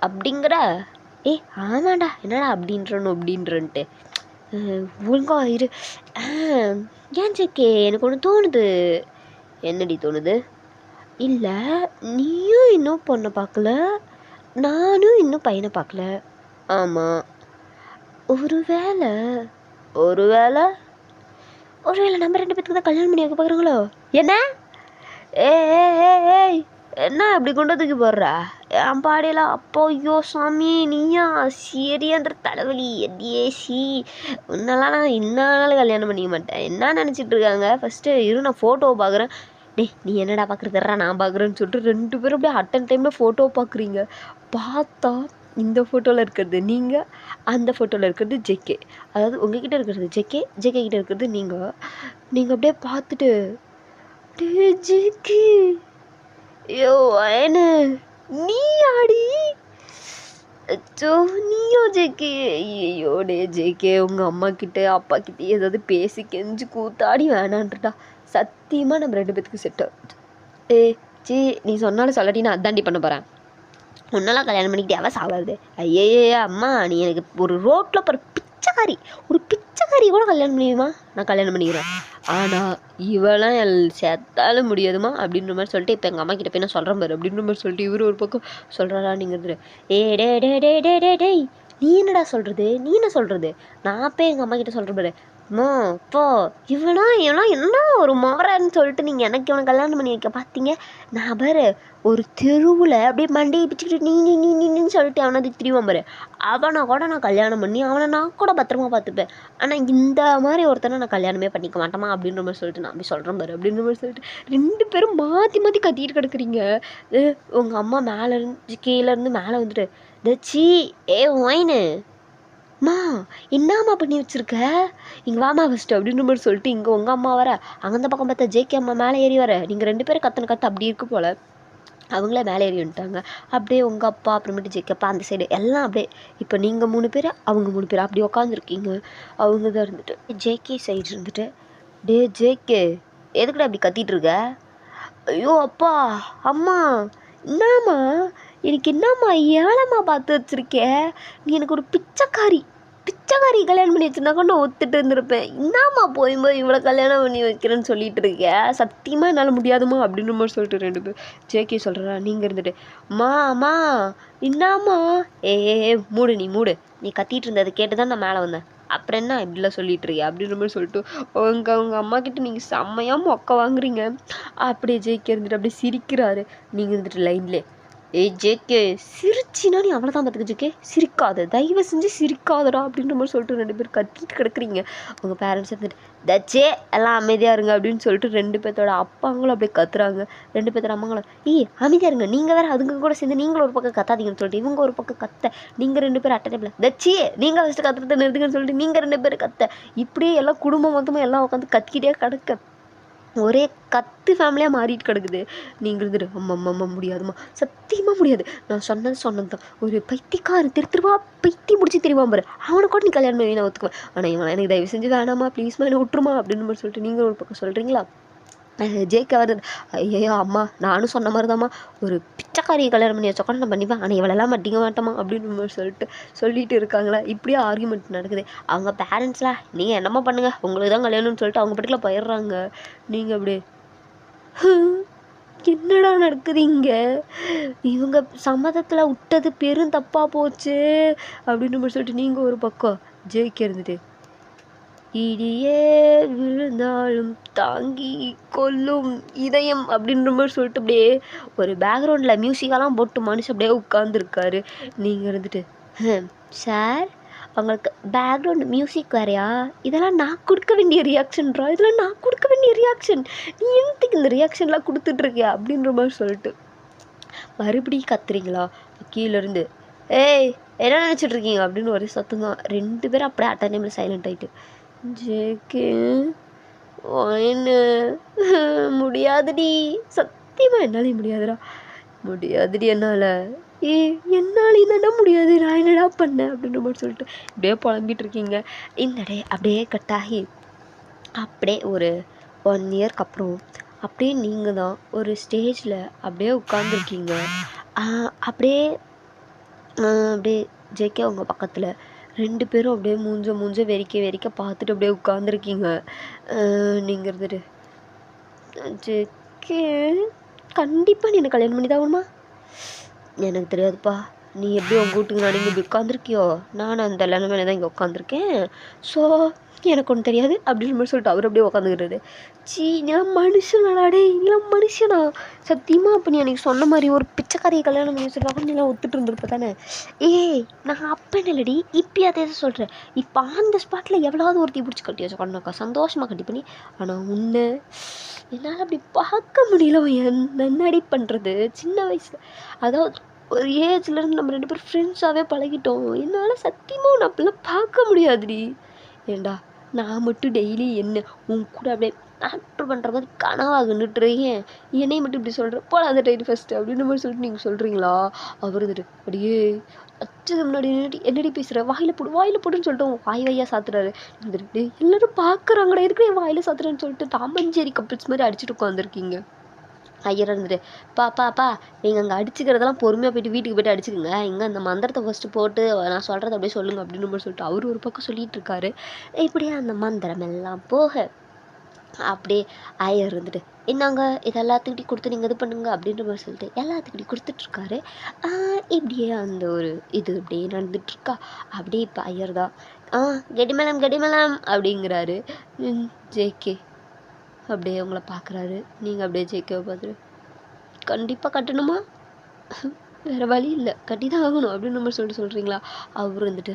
அப்படிங்கிற? ஆமாண்டா, என்னடா அப்படின்றன்ட்டு ஒழுங்கா இரு. ஏன் ஜேகே, எனக்கு ஒன்று தோணுது. என்னடி தோணுது? இல்லை நீயும் இன்னும் பொண்ணை பார்க்கல, நானும் இன்னும் பையனை பார்க்கல. ஆமாம். ஒருவேளை நம்ம 2 பேத்துக்கு தான் கல்யாணம் பண்ணி வைக்க பார்க்குறாங்களோ? என்ன? ஏய் என்ன அப்படி கொண்டு தூக்கி போடுறா? என் பாடியெல்லாம் அப்போ ஐயோ சாமி நீயா சீரியன்ற தலைவலி எடியேசி. உன்னெல்லாம் நான் இன்னாலும் கல்யாணம் பண்ணிக்க மாட்டேன். என்ன நினச்சிட்டு இருக்காங்க? ஃபஸ்ட்டு இரு நான் ஃபோட்டோவை பார்க்குறேன். நீ என்னடா பார்க்குறதுறா, நான் பார்க்குறேன்னு சொல்லிட்டு 2 பேரும் அப்படியே அட்டன் டைமில் ஃபோட்டோவை பார்க்குறீங்க. பார்த்தா இந்த ஃபோட்டோவில் இருக்கிறது நீங்கள், அந்த ஃபோட்டோவில் இருக்கிறது ஜேகே. அதாவது உங்ககிட்ட இருக்கிறது ஜேகே, ஜேகே கிட்ட இருக்கிறது நீங்கள். நீங்கள் அப்படியே பார்த்துட்டு டே ஜேகே, ஐயோ அயனு நீ ஆடி, அச்சோ நீயோ ஜேகே, ஐயோ டே ஜேகே உங்கள் அம்மா கிட்ட அப்பா கிட்டே ஏதாவது பேசி கெஞ்சு கூத்தாடி வேணான்றடா. சத்தியமாக நம்ம 2 பேத்துக்கு செட். ஏ சி நீ சொன்னாலும் சொல்லாட்டி நான் அதாண்டி பண்ண போகிறேன். உன்னெல்லாம் கல்யாணம் பண்ணிக்கிட்டே அவ சாவாது. ஐயே அம்மா நீ எனக்கு ஒரு ரோட்டில் போகிற பிச்சைக்காரி, ஒரு பிச்சைக்காரி கூட கல்யாணம் பண்ணிடுமா, நான் கல்யாணம் பண்ணிக்கிறேன். ஆனால் இவெல்லாம் சேர்த்தாலும் முடியாதுமா அப்படின்ற மாதிரி சொல்லிட்டு இப்போ எங்கள் அம்மா கிட்ட போய் நான் சொல்கிறேன் பாரு அப்படின்ற மாதிரி சொல்லிட்டு இவர் ஒரு பக்கம் சொல்கிறாரா நீங்கள் ஏ டே டே டே டே டே டேய் நீ என்னடா சொல்கிறது, நீ என்ன சொல்கிறது, நான் போய் எங்கள் அம்மா கிட்ட சொல்கிறேன் பாரு. அம்மா அப்பா இவெல்லாம் என்ன ஒரு முறன்னு சொல்லிட்டு நீங்கள் எனக்கு இவனை கல்யாணம் பண்ணி வைக்க பார்த்தீங்க. நான் பாரு ஒரு தெருவில் அப்படியே மண்டையை பிச்சுக்கிட்டு நீன்னு சொல்லிட்டு அவனை திரிவான் பாரு. அவனை கூட நான் கல்யாணம் பண்ணி அவனை நான் கூட பத்திரமா பார்த்துப்பேன். ஆனால் இந்த மாதிரி ஒருத்தனை நான் கல்யாணமே பண்ணிக்க மாட்டேமா அப்படின்ற மாதிரி சொல்லிட்டு நான் அப்படி சொல்கிறேன் பாரு அப்படின்ற மாதிரி சொல்லிட்டு 2 பேரும் மாற்றி மாற்றி கத்திட்டு கிடக்குறீங்க. உங்கள் அம்மா மேலேருந்து கீழேருந்து மேலே வந்துட்டு தச்சி ஏ ஒயினு மா என்னம்மா பண்ணி வச்சுருக்க, இங்கே வாமா ஃபஸ்ட்டு அப்படின்ற மாதிரி சொல்லிட்டு இங்கே உங்கள் அம்மா வர, அங்கே பக்கம் பார்த்தா ஜேகே அம்மா மேலே ஏறி வர. நீங்கள் 2 பேரும் கற்று அப்படி இருக்கு போல். அவங்களே மேலே ஏறி வந்துட்டாங்க. அப்படியே உங்கள் அப்பா அப்புறமேட்டு ஜேகே அப்பா அந்த சைடு எல்லாம் அப்படியே இப்போ நீங்கள் 3 பேர் அவங்க 3 பேர் அப்படி உட்காந்துருக்கீங்க. அவங்க தான் இருந்துட்டு ஜேகே சைடு இருந்துட்டு டே ஜேகே எதுக்குடா அப்படி கத்திட்டு இருக்க, ஐயோ அப்பா அம்மா என்னம்மா எனக்கு என்னம்மா ஏழம்மா பார்த்து வச்சுருக்கே, நீ எனக்கு ஒரு பிச்சைக்காரி கல்யாணம் பண்ணி வச்சுருந்தாக்கா நான் ஒத்துட்டு இருந்திருப்பேன். என்னம்மா போய் இவ்வளோ கல்யாணம் பண்ணி வைக்கிறேன்னு சொல்லிட்டு இருக்கேன், சத்தியமாக என்னால் முடியாதுமா அப்படின்ற மாதிரி சொல்லிட்டு 2 பேர் ஜேகே சொல்கிறா. நீங்கள் இருந்துட்டு அம்மா என்னம்மா ஏ மூடு நீ கத்திட்டு இருந்தது கேட்டு தான் நான் மேலே வந்தேன், அப்புறம் என்ன இப்படிலாம் சொல்லிட்டு இருக்கேன் அப்படின்ற மாதிரி சொல்லிட்டு உங்கள் அம்மா கிட்ட நீங்கள் செம்மையாக மொக்க வாங்குறீங்க. அப்படியே ஜேகே இருந்துட்டு அப்படியே சிரிக்கிறாரு. நீங்கள் இருந்துட்டு லைன்லே ஏய் ஜேகே சிரிச்சினா நீ அவ்வளோதான் பார்த்துக்க ஜேகே, சிரிக்காத தயவு செஞ்சு சிரிக்காதடா அப்படின்ற மாதிரி சொல்லிட்டு 2 பேர் கத்திட்டு கிடக்குறீங்க. உங்கள் பேரண்ட்ஸ் இருந்துட்டு தச்சே எல்லாம் அமைதியாக இருங்க அப்படின்னு சொல்லிட்டு 2 பேர்த்தோட அப்பாங்களும் அப்படியே கத்துறாங்க. 2 பேர்த்தோட அம்மாங்களும் அமைதியாக இருங்க, நீங்கள் வேறு அதுங்க கூட சேர்ந்து நீங்களும் ஒரு பக்கம் கத்தாதீங்கன்னு சொல்லிட்டு இவங்க ஒரு பக்கம் கத்த, நீங்கள் 2 பேர் அட்டை தச்சி நீங்கள் ஃபஸ்ட்டு கத்துறது நிறுத்துங்கன்னு சொல்லிட்டு நீங்கள் 2 பேர் கத்த. இப்படியே எல்லாம் குடும்பம் மொத்தமாக எல்லாம் உட்காந்து கத்திக்கிட்டே கிடக்க ஒரே கத்து ஃபேமிலியாக மாறிட்டு கிடக்குது. நீங்கள் இருந்துட்டு அம்மா முடியாதுமா சத்தியமாக முடியாது, நான் சொன்னது தான். ஒரு பைத்தியக்காரன் திருவா பைத்தியம் முடிச்சு திருவான் பாரு, அவனை கூட நீ கல்யாணம் பண்ணி நான் ஒத்துக்குவேன். ஆனால் இவன் எனக்கு தயவு செஞ்சு வேணாமா ப்ளீஸ்மா என்னை விட்டுருமா அப்படின்னு மாதிரி சொல்லிட்டு நீங்கள் ஒரு பக்கம் சொல்கிறீங்களா. ஜேகே வருது ஐயோ அம்மா நானும் சொன்ன மாதிரி தாம்மா ஒரு பிச்சைக்காரியை கல்யாணம் பண்ணி வச்சா கூட நான் பண்ணிப்பேன், ஆனால் இவளெல்லாம் மட்டிக்க மாட்டோமா அப்படின்னு மாதிரி சொல்லிட்டு இருக்காங்களா. இப்படியே ஆர்கியூமெண்ட் நடக்குது. அவங்க பேரண்ட்ஸ்லாம் நீங்கள் என்னம்மா பண்ணுங்கள் உங்களுக்கு தான் கல்யாணம்னு சொல்லிட்டு அவங்க பட்டியில் போயிடுறாங்க. நீங்கள் அப்படியே என்னடா நடக்குது இங்கே, இவங்க சம்மதத்தில் விட்டது பெரும் தப்பாக போச்சு அப்படின்னு மாதிரி சொல்லிட்டு நீங்கள் ஒரு பக்கம் ஜேகே இருந்துட்டு இடியே விழுந்தாலும் தாங்கி கொல்லும் இதயம் அப்படின்ற மாதிரி சொல்லிட்டு அப்படியே ஒரு பேக்ரவுண்டில் மியூசிக்கெல்லாம் போட்டு மனுஷன் அப்படியே உட்காந்துருக்காரு. நீங்கள் இருந்துட்டு சார் அவங்களுக்கு பேக்ரவுண்ட் மியூசிக் வேறையா, இதெல்லாம் நான் கொடுக்க வேண்டிய ரியாக்ஷன்ரா, இதெல்லாம் நான் கொடுக்க வேண்டிய ரியாக்ஷன், நீ என்னத்துக்கு இந்த ரியாக்ஷன்லாம் கொடுத்துட்ருக்கியா அப்படின்ற மாதிரி சொல்லிட்டு மறுபடியும் கத்துறீங்களா கீழேருந்து ஏய் என்ன நினச்சிட்ருக்கீங்க அப்படின்னு ஒரே சத்தம் தான். 2 பேரும் அப்படியே அட் டைமில் சைலண்ட் ஆகிட்டு ஜேகே ஒயினு முடியாதுடி சத்தியமாக என்னாலே முடியாதுடி என்னால் என்னால் என்னடா முடியாது, நான் என்னடா பண்ணேன் அப்படின்ற மாதிரி சொல்லிட்டு இப்படியே புலம்பிட்டு இருக்கீங்க. இந்த டே அப்படியே கட்டாகி அப்படியே ஒரு 1 இயர்க்கு அப்புறம் அப்படியே நீங்கள் தான் ஒரு ஸ்டேஜில் அப்படியே உட்காந்துருக்கீங்க. அப்படியே ஜேகே உங்கள் பக்கத்தில் 2 பேரும் அப்படியே மூஞ்ச வெறிக்க பார்த்துட்டு அப்படியே உட்காந்துருக்கீங்க. நீங்கள் இருந்துட்டு ஜேகே கண்டிப்பாக நீ எனக்கு கல்யாணம் பண்ணி தான் ஆகணுமா, எனக்கு தெரியாதுப்பா, நீ எப்படி உங்கள் வீட்டுக்கு நான் இங்கே இப்படி உட்காந்துருக்கியோ நான் அந்த நிலைமையில தான் இங்கே உட்காந்துருக்கேன், ஸோ எனக்கு ஒன்றும் தெரியாது அப்படின்னு மாதிரி சொல்லிட்டு அவர் அப்படியே உட்காந்துக்கிறாரு. நீலாம் மனுஷனாடே, நீலாம் மனுஷனா சத்தியமாக அப்போ நீ எனக்கு சொன்ன மாதிரி ஒரு பிச்சைக்காரியை கல்யாணம் பண்ணி வச்சுருக்காங்க நீலாம் ஒத்துட்டு இருந்திருப்ப தானே. நான் அப்போ இல்லடி இப்போயே அதே தான் சொல்கிறேன். இப்போ அந்த ஸ்பாட்டில் எவ்வளோவது ஒருத்தி பிடிச்சி கட்டி வச்சுக்கணுக்கா சந்தோஷமாக கட்டி பண்ணி. ஆனால் உன்னை என்னால் அப்படி பார்க்க முடியல, என்னடி பண்ணுறது சின்ன வயசில் அதாவது ஒரு ஏஜ்லேருந்து நம்ம 2 பேரும் ஃப்ரெண்ட்ஸாகவே பழகிட்டோம். என்னால் சத்தியமாக உன்னை அப்படிலாம் பார்க்க முடியாதுடி. ஏன்டா நான் மட்டும் டெய்லி என்ன உன் கூட அப்படியே ஆக்டர் பண்ணுற மாதிரி கனவாக கண்டுட்டுருக்கேன். என்னையும் மட்டும் இப்படி சொல்கிற போல அந்த டைரி ஃபஸ்ட்டு அப்படின்ற மாதிரி சொல்லிட்டு நீங்கள் சொல்கிறீங்களா? அவர் வந்துட்டு அப்படியே அச்சது முன்னாடி நின்னுட்டு என்னடி பேசுகிற வாயில் போடுன்னு சொல்லிட்டு உன் வாயா சாத்துறாரு. வந்துட்டு எல்லாரும் பார்க்குறாங்கடா எதுக்கு என் வாயில் சாத்துறேன்னு சொல்லிட்டு டாமஞ்சேரி கப்பிள்ஸ் மாதிரி அடிச்சுட்டு உட்காந்துருக்கீங்க. ஐயர் இருந்துட்டு பா நீங்கள் அங்கே அடிச்சுக்கிறதெல்லாம் பொறுமையாக போயிட்டு வீட்டுக்கு போய்ட்டு அடிச்சுக்கோங்க. இங்கே அந்த மந்திரத்தை ஃபஸ்ட்டு போட்டு நான் சொல்கிறத அப்படியே சொல்லுங்கள் அப்படின்னு மாதிரி சொல்லிட்டு அவர் ஒரு பக்கம் சொல்லிகிட்டு இருக்காரு. இப்படியே அந்த மந்திரம் எல்லாம் போக அப்படியே ஐயர் இருந்துட்டு என்னங்க இது எல்லாத்துக்கிட்டையும் கொடுத்து நீங்கள் இது பண்ணுங்க அப்படின்ற மாதிரி சொல்லிட்டு எல்லாத்துக்கிட்டையும் கொடுத்துட்ருக்காரு. இப்படியே அந்த ஒரு இது இப்படியே நடந்துட்டுருக்கா. அப்படியே இப்போ ஐயர் தான் கெடிமலம் அப்படிங்கிறாரு. ஜேகே அப்படியே உங்களை பார்க்குறாரு. நீங்கள் அப்படியே ஜேகேவை பார்த்துட்டு கண்டிப்பாக கட்டணுமா? வேறு வழி இல்லை கட்டி தான் ஆகணும் அப்படின்னு மாதிரி சொல்லிட்டு சொல்கிறீங்களா? அவர் வந்துட்டு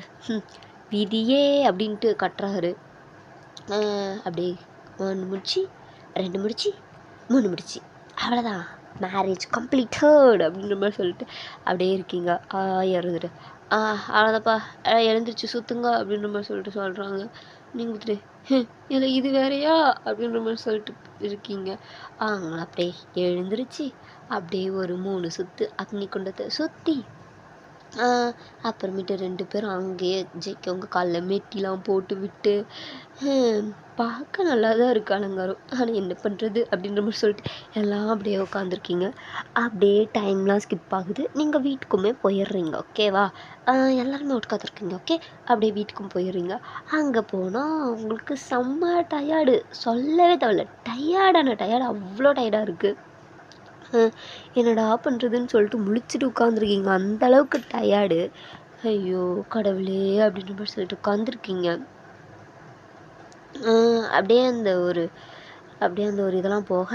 விதியே அப்படின்ட்டு கட்டுறாரு. அப்படியே 1 முடிச்சு 2 முடிச்சு 3 முடிச்சு அவ்வளோதான் மேரேஜ் கம்ப்ளீட்டட் அப்படின்ற மாதிரி சொல்லிட்டு அப்படியே இருக்கீங்க. இறந்துட்டு அவ்வளோதாப்பா எழுந்திரிச்சு சுற்றுங்க அப்படின்ற மாதிரி சொல்லிட்டு சொல்கிறாங்க. நீங்கள் வந்துட்டு இல்லை இது வேறையா அப்படின்ற மாதிரி சொல்லிட்டு இருக்கீங்க. அவங்கள அப்படியே எழுந்திரிச்சு அப்படியே ஒரு 3 சுற்று அக்னி குண்டத்தை சுற்றி அப்புறமேட்டு 2 பேரும் அங்கேயே ஜெயிக்கவங்க காலில் மெட்டிலாம் போட்டு விட்டு பார்க்க நல்லா தான் இருக்குது அலங்காரம். ஆனால் என்ன பண்ணுறது அப்படின்ற மாதிரி சொல்லிட்டு எல்லாம் அப்படியே உட்காந்துருக்கீங்க. அப்படியே டைம்லாம் ஸ்கிப் ஆகுது. நீங்கள் வீட்டுக்குமே போயிடுறீங்க. ஓகேவா? எல்லாருமே உட்காந்துருக்கீங்க. ஓகே அப்படியே வீட்டுக்கும் போயிடுறீங்க. அங்கே போனால் உங்களுக்கு செம்ம டயர்டு சொல்லவே தேவையில்ல. டயர்டு அவ்வளோ டயர்டாக இருக்குது. என்னடா பண்ணுறதுன்னு சொல்லிட்டு முழிச்சிட்டு உட்காந்துருக்கீங்க. அந்தளவுக்கு டயர்டு. ஐயோ கடவுளே அப்படின்ற மாதிரி சொல்லிட்டு உட்காந்துருக்கீங்க. அப்படியே அந்த ஒரு இதெல்லாம் போக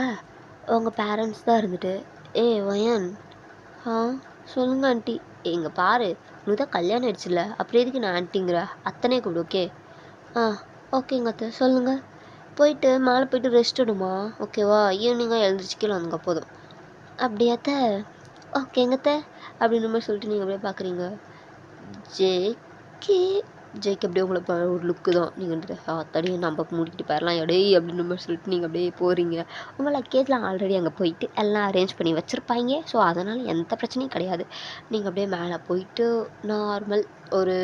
உங்கள் பேரண்ட்ஸ் தான் இருந்துட்டு வயன் சொல்லுங்க ஆண்டி. எங்கே பாரு உனக்கு தான் கல்யாணம் ஆயிடுச்சுல்ல அப்புறம் எதுக்கு நான் ஆண்டிங்கிற அத்தனையே கூப்பிடு. ஓகே ஓகேங்க அத்தை சொல்லுங்கள். போயிட்டு மேலே போயிட்டு ரெஸ்ட் எடுமா ஓகேவா? ஈவினிங்காக எழுந்திரிச்சிக்கலாம் வந்துங்க போதும். அப்படியாத்த ஓகேங்கத்த அப்படின்ற மாதிரி சொல்லிட்டு நீங்கள் அப்படியே பார்க்குறீங்க. ஜேக்கு அப்படியே உங்களை ஒரு லுக்கு தான். நீங்கள் வந்துட்டு அத்தடியே நம்ம மூடிக்கிட்டு போயிடலாம் எடே அப்படின்ற மாதிரி சொல்லிட்டு நீங்கள் அப்படியே போகிறீங்க. உங்கள் லக்கேஜ்லாம் ஆல்ரெடி அங்கே போயிட்டு எல்லாம் அரேஞ்ச் பண்ணி வச்சுருப்பாங்க. ஸோ அதனால் எந்த பிரச்சனையும் கிடையாது. நீங்கள் அப்படியே மேலே போயிட்டு நார்மலாக ஒரு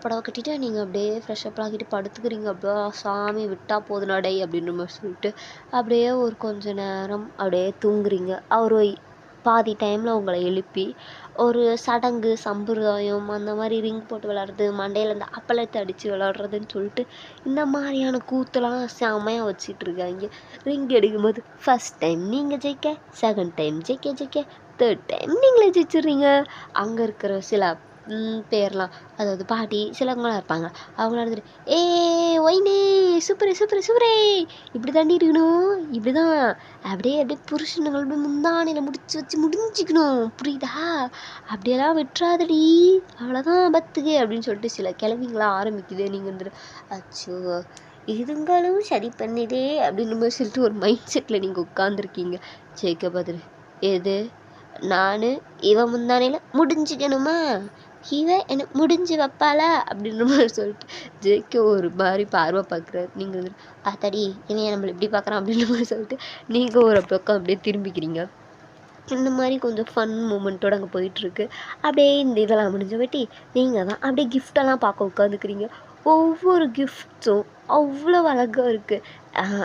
புடவை கட்டிட்டு நீங்கள் அப்படியே ஃப்ரெஷ்அப் ஆகிட்டு படுத்துக்கிறீங்க. அப்படியே சாமி விட்டால் போதும் நடை அப்படின்ற மாதிரி சொல்லிட்டு அப்படியே ஒரு கொஞ்ச நேரம் அப்படியே தூங்குறீங்க. அவர் பாதி டைமில் உங்களை எழுப்பி ஒரு சடங்கு சம்பிரதாயம் அந்த மாதிரி ரிங் போட்டு விளாட்றது மண்டையில் இந்த அப்பளத்தை அடித்து விளாட்றதுன்னு சொல்லிட்டு இந்த மாதிரியான கூத்தெல்லாம் செம்மையாக வச்சிட்ருக்காங்க. ரிங் எடுக்கும்போது ஃபஸ்ட் டைம் நீங்கள் ஜெயிக்க, செகண்ட் டைம் ஜெயிக்க, தேர்ட் டைம் நீங்களே ஜெயிச்சிடுறீங்க. அங்கே இருக்கிற சில பேர்லாம் அதாவது பாட்டி சிலவங்களாம் இருப்பாங்க. அவங்களாம் இருந்துட்டு ஒய்னே சூப்பரே இப்படி தாண்டி இருக்கணும். இப்படி தான் அப்படியே புருஷனுங்கள் அப்படியே முந்தானையில் முடிஞ்சிக்கணும் புரியுதா? அப்படியெல்லாம் விட்டுறாதடி அவ்வளோதான் பத்துக்கு அப்படின்னு சொல்லிட்டு சில கிளவிங்களாம் ஆரம்பிக்குது. நீங்கள் வந்துட்டு அச்சோ இதுங்களும் சரி பண்ணிதே அப்படின்னு மாதிரி சொல்லிட்டு ஒரு மைண்ட் செட்டில் நீங்கள் உட்காந்துருக்கீங்க. ஜெயிக்க பார்த்துட்டு எது நான் இவன் முந்தானையில் முடிஞ்சிக்கணுமா? இவன் என்ன முடிஞ்சு வைப்பாளா அப்படின்ற மாதிரி சொல்லிட்டு ஜெயிக்க ஒரு மாதிரி பார்வை பார்க்குறாரு. நீங்கள் வந்துட்டு அத்தடி இவன் நம்மளை இப்படி பார்க்குறான் அப்படின்ற மாதிரி சொல்லிட்டு நீங்கள் ஒரு பக்கம் அப்படியே திரும்பிக்கிறீங்க. இந்த மாதிரி கொஞ்சம் ஃபன் மூமெண்ட்டோடு அங்கே போயிட்டுருக்கு. அப்படியே இந்த இதெல்லாம் முடிஞ்ச வாட்டி நீங்கள் தான் அப்படியே கிஃப்டெல்லாம் பார்க்க உட்காந்துக்கிறீங்க. ஒவ்வொரு கிஃப்ட்ஸும் அவ்வளோ அழகாக இருக்குது.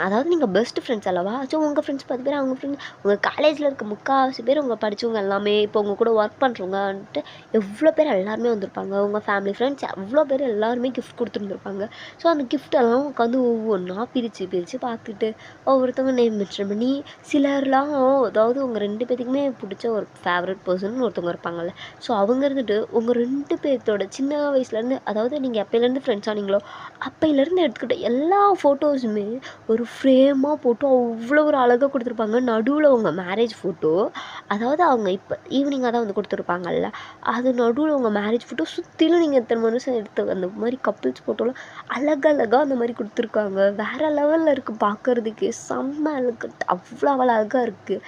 அதாவது நீங்கள் பெஸ்ட் ஃப்ரெண்ட்ஸ் அல்லவா? ஸோ உங்கள் ஃப்ரெண்ட்ஸ் 10 பேர் அவங்க ஃப்ரெண்ட்ஸ் உங்கள் காலேஜில் இருக்க முக்கால்வாசி பேர் உங்கள் படித்தவங்க எல்லாமே இப்போ உங்கள் கூட ஒர்க் பண்ணுறவங்கன்ட்டு எவ்வளோ பேர் எல்லாருமே வந்திருப்பாங்க. உங்கள் ஃபேமிலி ஃப்ரெண்ட்ஸ் அவ்வளோ பேர் எல்லாருமே கிஃப்ட் கொடுத்துருந்துருப்பாங்க. ஸோ அந்த கிஃப்டெல்லாம் உட்காந்து ஒவ்வொன்றா பிரித்து பார்த்துட்டு ஒவ்வொருத்தவங்க நேம் மென்ஷன் பண்ணி சிலர்லாம் அதாவது உங்கள் 2 பேத்துக்குமே பிடிச்ச ஒரு ஃபேவரட் பர்சன் ஒருத்தவங்க இருப்பாங்கள்ல. ஸோ அவங்க இருந்துட்டு உங்கள் 2 பேர்த்தோட சின்ன வயசுலேருந்து அதாவது நீங்கள் எப்போலேருந்து ஃப்ரெண்ட்ஸ் ஆனீங்களோ அப்போலேருந்து எடுத்துக்கிட்ட எல்லா ஃபோட்டோஸுமே ஒரு ஃப்ரேமாக போட்டு அவ்வளோ ஒரு அழகாக கொடுத்துருப்பாங்க. நடுவில் அவங்க மேரேஜ் ஃபோட்டோ, அதாவது அவங்க இப்போ ஈவினிங்காக தான் வந்து கொடுத்துருப்பாங்கல்ல, அது நடுவில் அவங்க மேரேஜ் ஃபோட்டோ சுற்றிலும் நீங்கள் எத்தனை மனுஷன் எடுத்து அந்த மாதிரி கப்புள்ஸ் ஃபோட்டோலாம் அழகழகாக அந்த மாதிரி கொடுத்துருக்காங்க. வேறு லெவலில் இருக்குது பார்க்குறதுக்கு, செம்ம அழகு, அவ்வளோ அழகாக இருக்குது.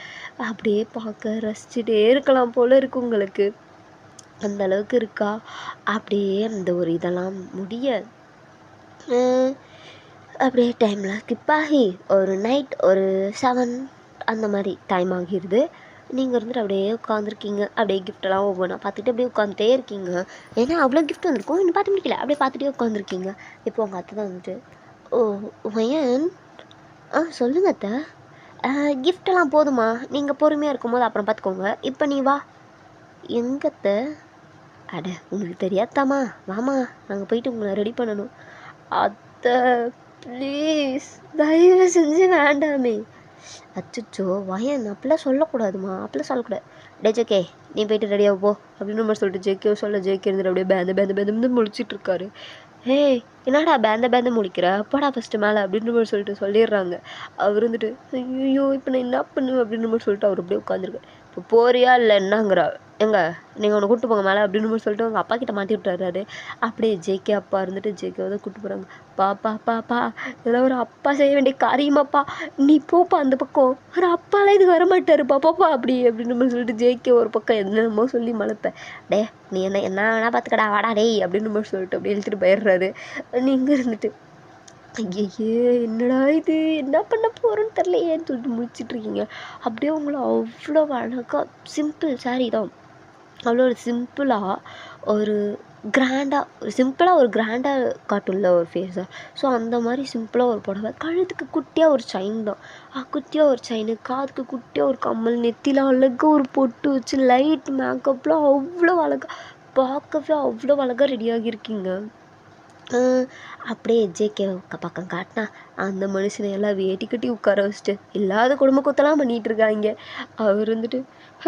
அப்படியே பார்க்க ரசிச்சுட்டே இருக்கலாம் போல் இருக்குது உங்களுக்கு, அந்த அளவுக்கு இருக்கா. அப்படியே அந்த ஒரு இதெல்லாம் முடிய அப்படியே டைம்லாம் ஸ்கிப் ஆகி ஒரு நைட் ஒரு 7 அந்த மாதிரி டைம் ஆகிடுது. நீங்கள் இருந்துட்டு அப்படியே உட்காந்துருக்கீங்க. அப்படியே கிஃப்டெல்லாம் ஒவ்வொன்றா பார்த்துட்டு அப்படியே உட்காந்துட்டே இருக்கீங்க. ஏன்னா அவ்வளோ கிஃப்ட் வந்திருக்கும், இன்னும் பார்த்து முடிக்கல. அப்படியே பார்த்துட்டே உட்காந்துருக்கீங்க. இப்போ உங்கள் அத்தை தான் வந்துட்டு, ஓ வயன், சொல்லுங்க அத்தை, கிஃப்டெல்லாம் போதுமா, நீங்கள் பொறுமையாக இருக்கும்போது அப்புறம் பார்த்துக்கோங்க, இப்போ நீ வா. எங்கத்த? அட உங்களுக்கு தெரியாதாம்மா, வாமா நாங்கள் போயிட்டு உங்களை ரெடி பண்ணணும். அத்தை ப்ளீஸ் தயவு செஞ்சு வேண்டாமே. அச்சோ வயன், அப்படிலாம் சொல்லக்கூடாதுமா, அப்படிலாம் சொல்லக்கூடாது. டே ஜேகே, நீ போயிட்டு ரெடியாக போ அப்படின்னு மாதிரி சொல்லிட்டு ஜேகே சொல்ல, ஜேகே இருந்துட்டு அப்படியே பேந்து முழிச்சிட்ருக்காரு. ஏய் என்னடா பேந்த முடிக்கிற, அப்பாடா ஃபஸ்ட்டு மேலே அப்படின்ற மாதிரி சொல்லிட்டு சொல்லிடுறாங்க. அவர் இருந்துட்டு ஐயோ இப்போ நான் என்ன பண்ணுவேன் அப்படின்ற மாதிரி சொல்லிட்டு அவர் அப்படியே உட்காந்துருக்கேன். இப்போ போறியா இல்லை என்னங்கிறா, எங்க நீங்கள் அவனை கூப்பிட்டு போங்க மேலே அப்படின்னு மாதிரி சொல்லிட்டு அவங்க அப்பா கிட்ட மாட்டி விட்டுறாரு. அப்படியே ஜேகே அப்பா இருந்துட்டு ஜேகே வந்து கூப்பிட்டு போகிறாங்க. பாப்பா இதெல்லாம் ஒரு அப்பா செய்ய வேண்டிய காரியமாப்பா, நீ போப்பா அந்த பக்கம், ஒரு அப்பாலாம் இதுக்கு வரமாட்டாரு பாப்பாப்பா அப்படின்னு மாதிரி சொல்லிட்டு ஜேகே ஒரு பக்கம் என்னென்னமோ சொல்லி மலைப்பேன். டே நீ என்ன வேணா பார்த்துக்கடா வாடா டேய் அப்படின்னு மாதிரி சொல்லிட்டு அப்படியே இழுத்துட்டு போயிடுறாரு. நீங்கள் இருந்துட்டு ஐயே என்னடா இது, என்ன பண்ண போகிறோன்னு தெரிலையேன்னு சொல்லிட்டு முடிச்சிட்ருக்கீங்க. அப்படியே உங்களை அவ்வளோ அழகாக சிம்பிள் சாரீ தான், அவ்வளோ ஒரு சிம்பிளாக ஒரு கிராண்டாக காட்டும்ல ஒரு ஃபேஸை. ஸோ அந்த மாதிரி சிம்பிளாக ஒரு புடவை, கழுத்துக்கு குட்டியாக ஒரு செயின் தான், குட்டியாக ஒரு செயின், காதுக்கு குட்டியாக ஒரு கம்மல், நெத்தியில் அழகாக ஒரு பொட்டு வச்சு லைட் மேக்கப்லாம் அவ்வளோ அழகாக, பார்க்கவே அவ்வளோ அழகாக ரெடியாகியிருக்கீங்க. அப்படியே ஜேகே பக்கம் காட்டினா அந்த மனுஷனை எல்லாம் வேட்டி கட்டி உட்கார வச்சுட்டு இல்லாத குடும்ப கொத்தெல்லாம் பண்ணிகிட்டு இருக்காங்க. அவர் வந்துட்டு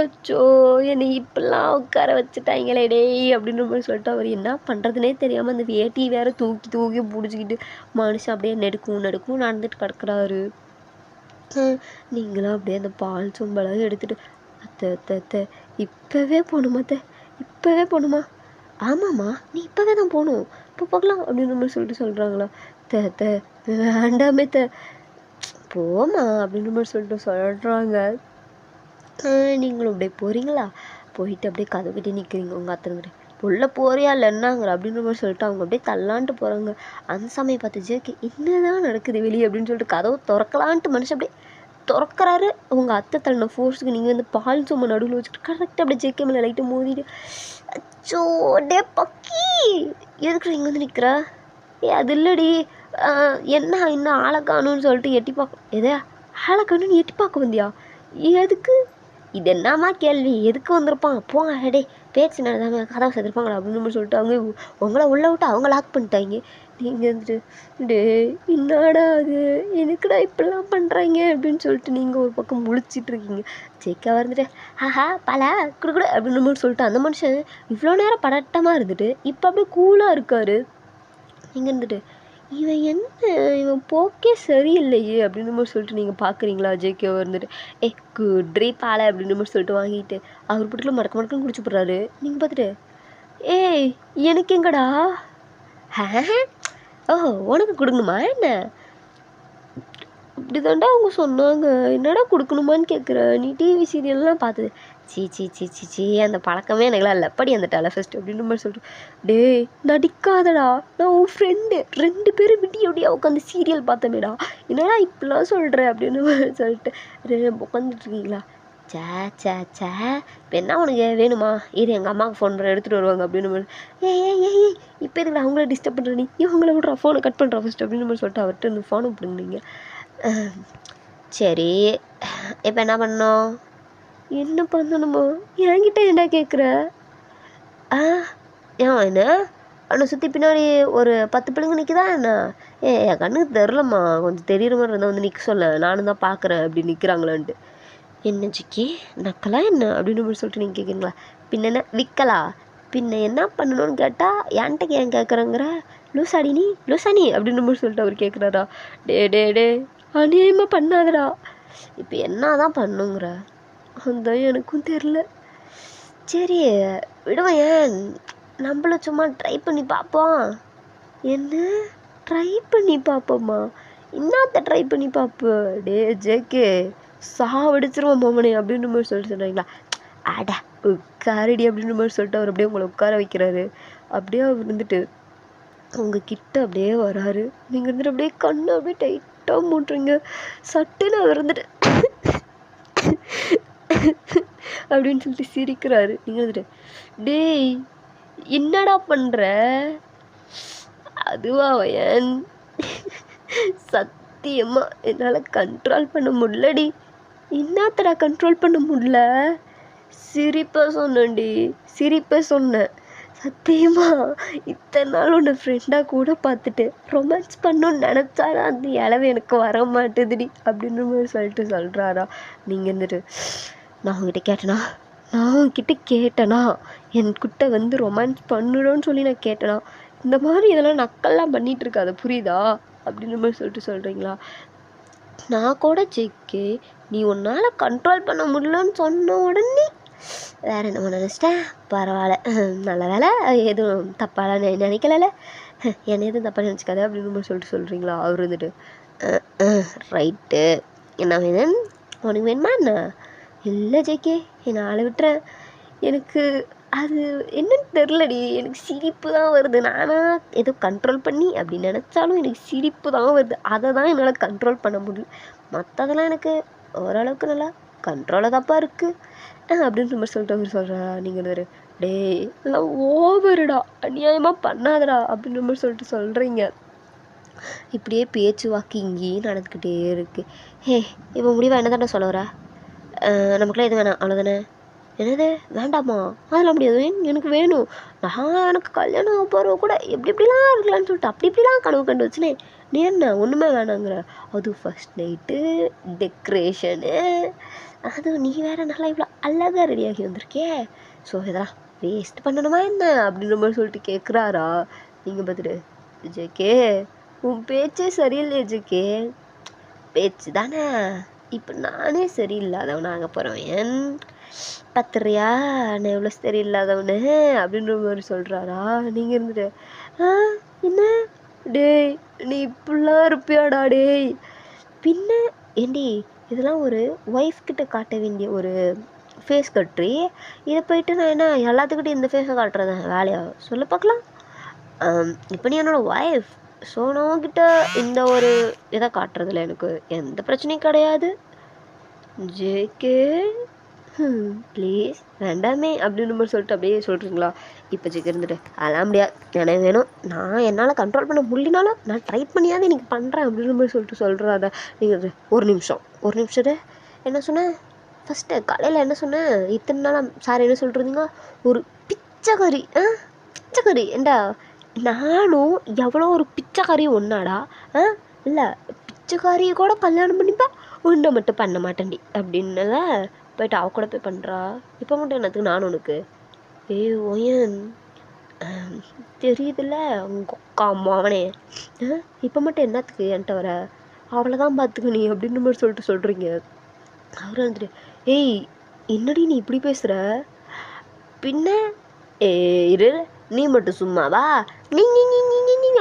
அச்சோ என்னை இப்படிலாம் உட்கார வச்சுட்டாங்களே டேய் அப்படின்ற மாதிரி சொல்லிட்டு அவர் என்ன பண்ணுறதுனே தெரியாமல் அந்த வேட்டி வேற தூக்கி பிடிச்சிக்கிட்டு மனுஷன் அப்படியே நெடுக்கும் நடந்துட்டு கிடக்குறாரு. நீங்களும் அப்படியே அந்த பால் சொம்பெல்லாம் எடுத்துகிட்டு அத்தை இப்போவே போகணுமா அத்தை, இப்போவே போகணுமா? ஆமாம்மா நீ இப்போவே தான் போகணும், இப்போ போகலாம் அப்படின்ற மாதிரி சொல்லிட்டு சொல்கிறாங்களா. வேண்டாமே போமா அப்படின்ற மாதிரி சொல்லிட்டு சொல்கிறாங்க. நீங்களும் அப்படியே போகிறீங்களா, போயிட்டு அப்படியே கதவுக்கிட்டே நிற்கிறீங்க. உங்கள் அத்தனைக்கிட்ட உள்ள போறியா இல்லை என்னங்கிற அப்படின்ற மாதிரி சொல்லிட்டு அவங்க அப்படியே தள்ளான்ட்டு போகிறாங்க. அந்த சமயம் பார்த்து ஜேகே என்னதான் நடக்குது வெளியே அப்படின்னு சொல்லிட்டு கதவு திறக்கலான்ட்டு மனுஷன் அப்படியே திறக்கிறாரு. உங்கள் அத்தை தள்ளின ஃபோர்ஸுக்கு நீங்கள் வந்து பால் சும்மா நடுவில் வச்சுட்டு கரெக்டாக அப்படியே ஜேகே மேலே லைட்டை மோதிட்டு அச்சோ டே பக்கி எதுக்கு இங்கே வந்து நிற்கிற, அது இல்லடி என்ன இன்னும் ஆளை காணும்னு சொல்லிட்டு எட்டி பார்க்க, எதே ஆளை காணுன்னு எட்டி பார்க்க வந்தியா, எதுக்கு, இது என்னம்மா கேள்வி, எதுக்கு வந்திருப்பான், போங்க டே பேச்சு நடந்தாங்க கதவை சேர்த்துருப்பாங்களா அப்படின்னு சொல்லிட்டு அவங்க உங்களை உள்ளே விட்டு அவங்க லாக் பண்ணிட்டாங்க. நீங்கள் வந்துட்டு டே என்னடா அது எனக்குடா இப்படிலாம் பண்ணுறாங்க அப்படின்னு சொல்லிட்டு நீங்கள் ஒரு பக்கம் முழிச்சிட்ருக்கீங்க. ஜேகே வந்துட்டு ஆஹா பல குடு அப்படின்னு மாதிரி சொல்லிட்டு அந்த மனுஷன் இவ்வளோ நேரம் படட்டமாக இருந்துட்டு இப்போ அப்படியே கூலாக இருக்கார். நீங்கள் இருந்துட்டு இவன் போக்கே சரியில்லையே அப்படின்னு மாதிரி சொல்லிட்டு நீங்கள் பார்க்குறீங்களா. ஜேகே வந்துட்டு குட்ரி பாலை அப்படின்னு மாதிரி சொல்லிட்டு வாங்கிட்டு அவர் போட்டுல மடக்குன்னு குடிச்சு போடுறாரு. நீங்கள் பார்த்துட்டு எனக்கு எங்கடா, ஓஹோ உனக்கு கொடுக்கணுமா என்ன, இப்படி தாண்டா அவங்க சொன்னாங்க, என்னடா கொடுக்கணுமான்னு கேட்குற, நீ டிவி சீரியல்லாம் பார்த்தது, சீ அந்த பழக்கமே எனக்குலாம் இல்லை, படி அந்த டெலஃபெஸ்ட் அப்படின்ற மாதிரி சொல்லிட்டு டே நடிக்காதடா, நான் உன் ஃப்ரெண்டு 2 பேரும் விடியோடியா உட்காந்து சீரியல் பார்த்தமேடா, என்னடா இப்படிலாம் சொல்கிற அப்படின்னு சொல்லிட்டு உட்காந்துட்ருக்கீங்களா. சே இப்போ என்ன உனக்கு வேணுமா, இது எங்கள் அம்மாவுக்கு ஃபோன் பண்ண எடுத்துகிட்டு வருவாங்க அப்படின்னு மாதிரி ஏய் இப்போ எதுக்கு அவங்கள டிஸ்டர்ப் பண்ணுற, நீ இவங்கள விட்றா, ஃபோனை கட் பண்ணுறா ஃபஸ்ட் அப்படின்னு மாதிரி சொல்லிட்டு அவர்கிட்ட இந்த ஃபோனை பிடுங்குறீங்க. சரி இப்போ என்ன பண்ணோம், என்ன பண்ணணுமா, என்கிட்ட என்ன கேட்குற, என்ன அவனை சுற்றி பின்னாடி ஒரு 10 பிள்ளைங்க நிற்குதா என்ன, என் கண்ணுக்கு தெரிலம்மா, கொஞ்சம் தெரியுற மாதிரி இருந்தால் வந்து நிற்க சொல்ல, நானும் தான் பார்க்குறேன் அப்படி நிற்கிறாங்களான்ட்டு. என்ன ஜிக்கி நக்கலா என்ன அப்படின்னு மாதிரி சொல்லிட்டு நீங்கள் கேட்குறீங்களா. பின்ன என்ன விற்கலா, பின்ன என்ன பண்ணணும்னு கேட்டால் என்கிட்ட ஏன் கேட்குறேங்கிற, லூசாடி நீ லூசானி அப்படின்ற மாதிரி சொல்லிட்டு அவர் கேட்குறாரா. டே அநியாயமாக பண்ணாதடா. இப்போ என்ன தான் பண்ணுங்கிற அதான் எனக்கும் தெரில. சரி விடுவேன், ஏன் நம்மளும் சும்மா ட்ரை பண்ணி பார்ப்போம். என்ன ட்ரை பண்ணி பார்ப்போம்மா? என்னத்த ட்ரை பண்ணி பார்ப்ப? டே ஜேகே சாவடிச்சிருவோம் மோமனே அப்படின்ற மாதிரி சொல்லிட்டு சொன்னாங்களா. அட உட்காரடி அப்படின்ற மாதிரி சொல்லிட்டு அவர் அப்படியே உங்களை உட்கார வைக்கிறாரு. அப்படியே அவர் வந்துட்டு உங்ககிட்ட அப்படியே வராரு. நீங்கள் வந்துட்டு அப்படியே கண்ணை அப்படியே டைட்டாக மூட்டுறீங்க. சட்டுன்னு அவர் வந்துட்டு அப்படின்னு சொல்லிட்டு சிரிக்கிறாரு. நீங்கள் வந்துட்டு டேய் என்னடா பண்ணுற? அதுவா வயன் சத்தியமா என்னால் கண்ட்ரோல் பண்ண முடியலடி. என்னத்தடா கண்ட்ரோல் பண்ண முடியல? சிரிப்பாக சொன்னேன்டி, சிரிப்பாக சொன்னேன். சத்தியமா இத்தனை நாள் உன்னை ஃப்ரெண்டாக கூட பார்த்துட்டு ரொமான்ஸ் பண்ணணும்னு நினச்சாலும் அந்த இளவு எனக்கு வர மாட்டேதுடி அப்படின்ற மாதிரி சொல்லிட்டு சொல்கிறாரா. நீங்கள் இருந்துட்டு நான் உங்ககிட்ட கேட்டேனா என்கிட்ட வந்து ரொமான்ஸ் பண்ணணும்னு சொல்லி நான் கேட்டேனா? இந்த மாதிரி இதெல்லாம் நக்கல்லாம் பண்ணிகிட்டு இருக்காது, புரியுதா அப்படின்ற மாதிரி சொல்லிட்டு சொல்கிறீங்களா. நான் கூட ஜெயிக்கே நீ உன்னால் கண்ட்ரோல் பண்ண முடியலன்னு சொன்ன உடனே வேறு என்ன நினச்சிட்டேன். பரவாயில்ல, நல்ல வேலை, எதுவும் தப்பாக நினைக்கல, என்னை எதுவும் தப்பாக நினச்சிக்காது அப்படின்னு மாதிரி சொல்லிட்டு சொல்கிறீங்களா. அவர் வந்துட்டு ரைட்டு, என்ன வேணும் உனக்கு வேணுமா என்ன? இல்லை ஜேகே என்னால் விட்டுறேன், எனக்கு அது என்னன்னு தெரிலடி, எனக்கு சிரிப்பு தான் வருது. நானாக ஏதோ கண்ட்ரோல் பண்ணி அப்படின்னு நினச்சாலும் எனக்கு சிரிப்பு தான் வருது. அதை தான் என்னால் கண்ட்ரோல் பண்ண முடியல. மற்றதெல்லாம் எனக்கு ஓரளவுக்கு நல்லா கண்ட்ரோலாக தான்ப்பா இருக்குது அப்படின்ற மாதிரி சொல்லிட்டு அவர் சொல்கிறா. நீங்கள் ஒரு டே எல்லாம் ஓவருடா, அநியாயமாக பண்ணாதடா அப்படின்ற மாதிரி சொல்லிட்டு சொல்கிறீங்க. இப்படியே பேச்சு வாக்கு இங்கேயும் நடந்துக்கிட்டே இருக்குது. இப்போ முடிவாக என்ன தானே சொல்ல வர? நமக்குலாம் எதுவும் வேணாம் அவ்வளோதானே? என்னது வேண்டாமா? அதெல்லாம் முடியாது, எனக்கு வேணும். எனக்கு கல்யாணம் ஆக போகிற கூட எப்படிலாம் இருக்கலான்னு சொல்லிட்டு அப்படி இப்படிலாம் கனவு கண்டு வச்சுனே. நீ என்ன ஒன்றுமே வேணாங்கிற? அது ஃபஸ்ட் நைட்டு டெக்கரேஷனு, அதுவும் நீ வேறு நல்லா இவ்வளோ அழகாக ரெடியாகி வந்திருக்கே. ஸோ இதெல்லாம் வேஸ்ட் பண்ணணுமா என்ன அப்படின்ற மாதிரி சொல்லிட்டு கேட்குறாரா. நீங்கள் பார்த்துட்டு ஜேகே உன் பேச்சே சரியில்லையே ஜேகே. பேச்சு தானே, இப்போ நானே சரியில்லாதவன் ஆக போகிறவன் பத்துறியா? நான் எவ்வளோ சரியில்லாதவனு அப்படின்ற மாதிரி சொல்கிறாரா. நீங்கள் இருந்துட்டு என்ன டேய் நீ இப்படிலாம் இருப்பியாடா டேய்? பின்ன ஏண்டி இதெல்லாம் ஒரு ஒய்ஃப் கிட்ட காட்ட வேண்டிய ஒரு ஃபேஸ் கட்ரி, இதை போயிட்டு நான் என்ன எல்லாத்துக்கிட்டையும் இந்த ஃபேஸை காட்டுறது வேலையா சொல்ல பார்க்கலாம். இப்போ நீ என்னோடய ஒய்ஃப், ஸோ நான் உங்ககிட்ட இந்த ஒரு இதை காட்டுறதுல எனக்கு எந்த பிரச்சனையும் கிடையாது. ஜேகே ப்ளீஸ் வேண்டாமே அப்படின்ற மாதிரி சொல்லிட்டு அப்படியே சொல்கிறீங்களா. இப்போ ஜேகே இருந்துட்டு அதெல்லாம் முடியாது, எனக்கு வேணும், நான் என்னால் கண்ட்ரோல் பண்ண முடியினாலும் நான் ட்ரை பண்ணியாவது எனக்கு பண்ணுறேன் அப்படின்ற மாதிரி சொல்லிட்டு சொல்கிறாத. நீங்கள் ஒரு நிமிஷம் என்ன சொன்னேன் ஃபஸ்ட்டு காலையில்? என்ன சொன்னேன் இத்தனை நாளாக? சார் என்ன சொல்லிட்டுருந்தீங்க? ஒரு பிச்சைக்காரி பிச்சைக்காரி ஏண்டா? நானும் எவ்வளோ ஒரு பிச்சைக்காரி ஒன்றாடா? இல்லை பிச்சைக்காரியை கூட கல்யாணம் பண்ணிப்பேன், உண்டை மட்டும் பண்ண மாட்டேன்டி அப்படின்னல போயிட்டு அவ கூட போய் பண்ணுறா. இப்போ மட்டும் என்னத்துக்கு நான் உனக்கு? ஒயன் தெரியுதுல்ல உங்கள் அக்கா அம்மா அவனே, இப்போ மட்டும் என்னத்துக்கு என்கிட்ட வர? அவ்வளோதான் பார்த்துக்க நீ அப்படின்ற மாதிரி சொல்லிட்டு சொல்கிறீங்க. அவர் வந்துட்டு என்னடி நீ இப்படி பேசுகிற? பின்ன இரு நீ மட்டும் சும்மாவா? நீ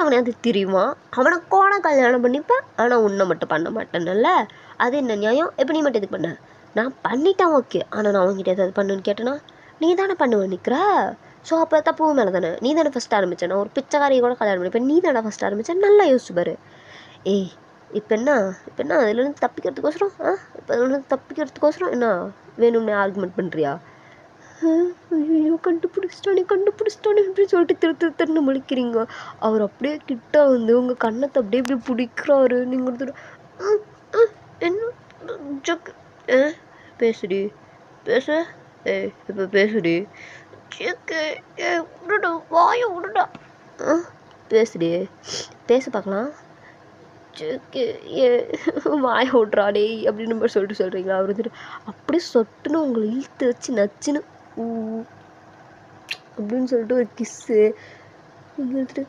அவனை அது தெரியுமா? அவனை கோண கல்யாணம் பண்ணிப்பேன், ஆனால் உன்னை மட்டும் பண்ண மாட்டேன்ல, அது என்ன நியாயம்? இப்போ நீ மட்டும் இது பண்ண? நான் பண்ணிட்டேன் ஓகே, ஆனால் நான் அவங்ககிட்ட ஏதாவது பண்ணுன்னு கேட்டேன்னா நீ தானே பண்ணுவேன் நிற்கிற. ஸோ அப்போ தப்பு மேலே தானே, நீ தானே ஃபஸ்ட் ஆரம்பித்தேன். நான் ஒரு பிச்சைக்காரியை கூட கல்யாணம் பண்ணிப்பேன், நீ தானே ஃபஸ்ட் ஆரம்பித்தேன். நல்லா யோசிச்சு பாரு. இப்போ என்ன அதுலேருந்து தப்பிக்கிறதுக்கோசரம் இப்போ அதுலேருந்து தப்பிக்கிறதுக்கோசரம் என்ன வேணும்னு ஆர்குமெண்ட் பண்ணுறியா? ஐயோ கண்டுபிடிச்சிட்டானே அப்படின்னு சொல்லிட்டு திருன்னு முழிக்கிறீங்க. அவர் அப்படியே கிட்ட வந்து உங்கள் கண்ணத்தை அப்படியே இப்படி பிடிக்கிறாரு. நீங்கள் ஒருத்தர் என்ன ஜக் பேசுடி பேசு இப்போ பேசுடி ஜக்கு விடுடா வாய விடுடா பேசுடி பேச பார்க்கலாம். ஜக்கு வாய விட்றாடே அப்படின்னு நம்ம சொல்லிட்டு சொல்கிறீங்களா. அவர் வந்துட்டு அப்படியே சொட்டுன்னு உங்களை இழுத்து வச்சு நச்சுன்னு அப்படின்னு சொல்லிட்டு ஒரு கிஸ்ஸு. நீங்கள் வந்துட்டு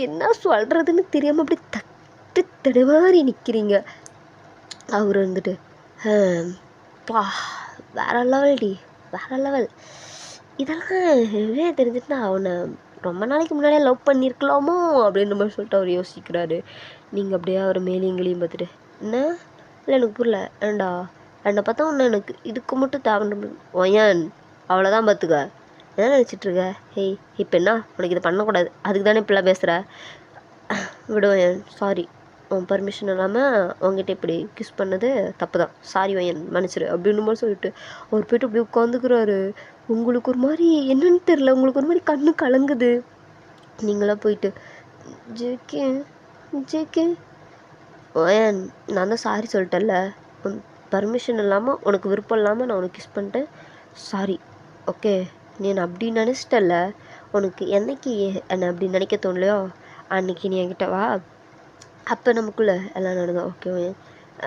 என்ன சொல்கிறதுன்னு தெரியாமல் அப்படி தட்டு தடுமாறி நிற்கிறீங்க. அவர் வந்துட்டு பா வேற லெவல்டி, வேற லெவல். இதெல்லாம் தெரிஞ்சுட்டு நான் அவனை ரொம்ப நாளைக்கு முன்னாடியே லவ் பண்ணியிருக்கலாமோ அப்படின்ற மாதிரி சொல்லிட்டு அவர் யோசிக்கிறாரு. நீங்கள் அப்படியே அவர் மேலேங்களையும் பார்த்துட்டு என்ன இல்லை எனக்கு புரியல ஏண்டா என்னை பார்த்தா ஒன்று எனக்கு இதுக்கு மட்டும் தேவைன்ற ஒயன் அவ்வளோதான் பார்த்துக்க என்ன நினச்சிட்ருக்க. ஹேய் இப்போ என்ன உனக்கு இதை பண்ணக்கூடாது அதுக்கு தானே இப்படிலாம் பேசுகிற விடுவேன் சாரி உன் பர்மிஷன் இல்லாமல் உங்ககிட்ட இப்படி கிஸ் பண்ணது தப்பு தான் சாரி வயன் மன்னிச்சிரு அப்படின்னு மாதிரி சொல்லிட்டு அவர் போய்ட்டு அப்படி உட்காந்துக்கிறாரு. உங்களுக்கு ஒரு மாதிரி என்னன்னு தெரில உங்களுக்கு ஒரு மாதிரி கண்ணு கலங்குது. நீங்களாம் போயிட்டு ஜேகே ஜேகே வயன் நான் தான் சாரி சொல்லிட்டேன்ல உன் பர்மிஷன் இல்லாமல் உனக்கு விருப்பம் இல்லாமல் நான் உனக்கு கிஸ் பண்ணிட்டேன் சாரி ஓகே. நீ என்னை அப்படி நினச்சிட்டல்ல உனக்கு என்னைக்கு என்னை அப்படி நினைக்க தோணலையோ அன்னைக்கு நீ என்கிட்ட வா அப்போ நமக்குள்ளே எல்லாம் நடந்தோம் ஓகே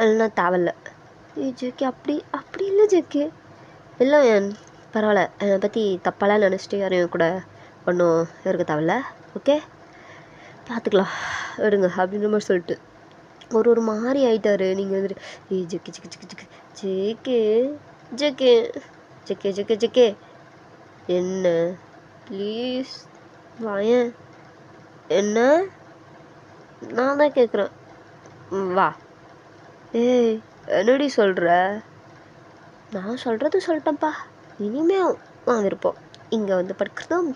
எல்லாம் தேவையில்ல. ஜேகே அப்படி அப்படி இல்லை ஜேகே இல்லை பரவாயில்ல என்னை பற்றி தப்பாலாம் நினச்சிட்டு யாரையும் கூட ஒன்றும் இருக்க தேவையில்ல ஓகே பார்த்துக்கலாம் விடுங்க அப்படின்ற மாதிரி சொல்லிட்டு ஒரு மாதிரி ஆகிட்டாரு. நீங்கள் வந்துட்டு JK JK JK JK JK JK JK JK என்ன ப்ளீஸ் வாயன் என்ன நான் தான் கேட்குறேன் வா. ஏய் என்னடி சொல்கிற நான் சொல்கிறது சொல்லிட்டேன்ப்பா இனிமே உன் விருப்பம் இங்கே வந்து படுக்கிறதும்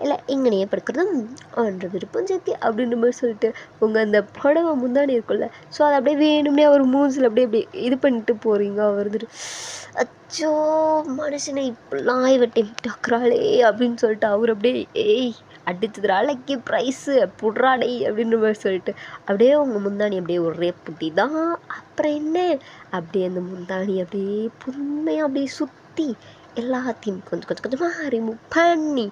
இல்லை இங்கனையே படுக்கிறதும் அவன்ற விருப்பம் ஜேகே அப்படின்ற மாதிரி சொல்லிட்டு உங்கள் அந்த புடவை முந்தாடி இருக்கும்ல ஸோ அதை அப்படியே வேணும்னே அவர் மூஞ்சில் அப்படியே அப்படியே இது பண்ணிட்டு போகிறீங்க. அவர் வந்துட்டு அச்சோ மனுஷனை இப்படிலாம் இவட்டை டாக்குறாளே அப்படின்னு சொல்லிட்டு அவர் அப்படியே ஏய் அடிச்சதுடா லக்கி ப்ரைஸு புட்றாடை அப்படின்ற மாதிரி சொல்லிட்டு அப்படியே உங்கள் முந்தாணி அப்படியே ஒரே புட்டி தான். அப்புறம் என்ன அப்படியே அந்த முந்தாணி அப்படியே புண்மையாக அப்படியே சுற்றி எல்லாத்தையும் கொஞ்சம் கொஞ்சம் கொஞ்சமாக ரிமூவ் பண்ணி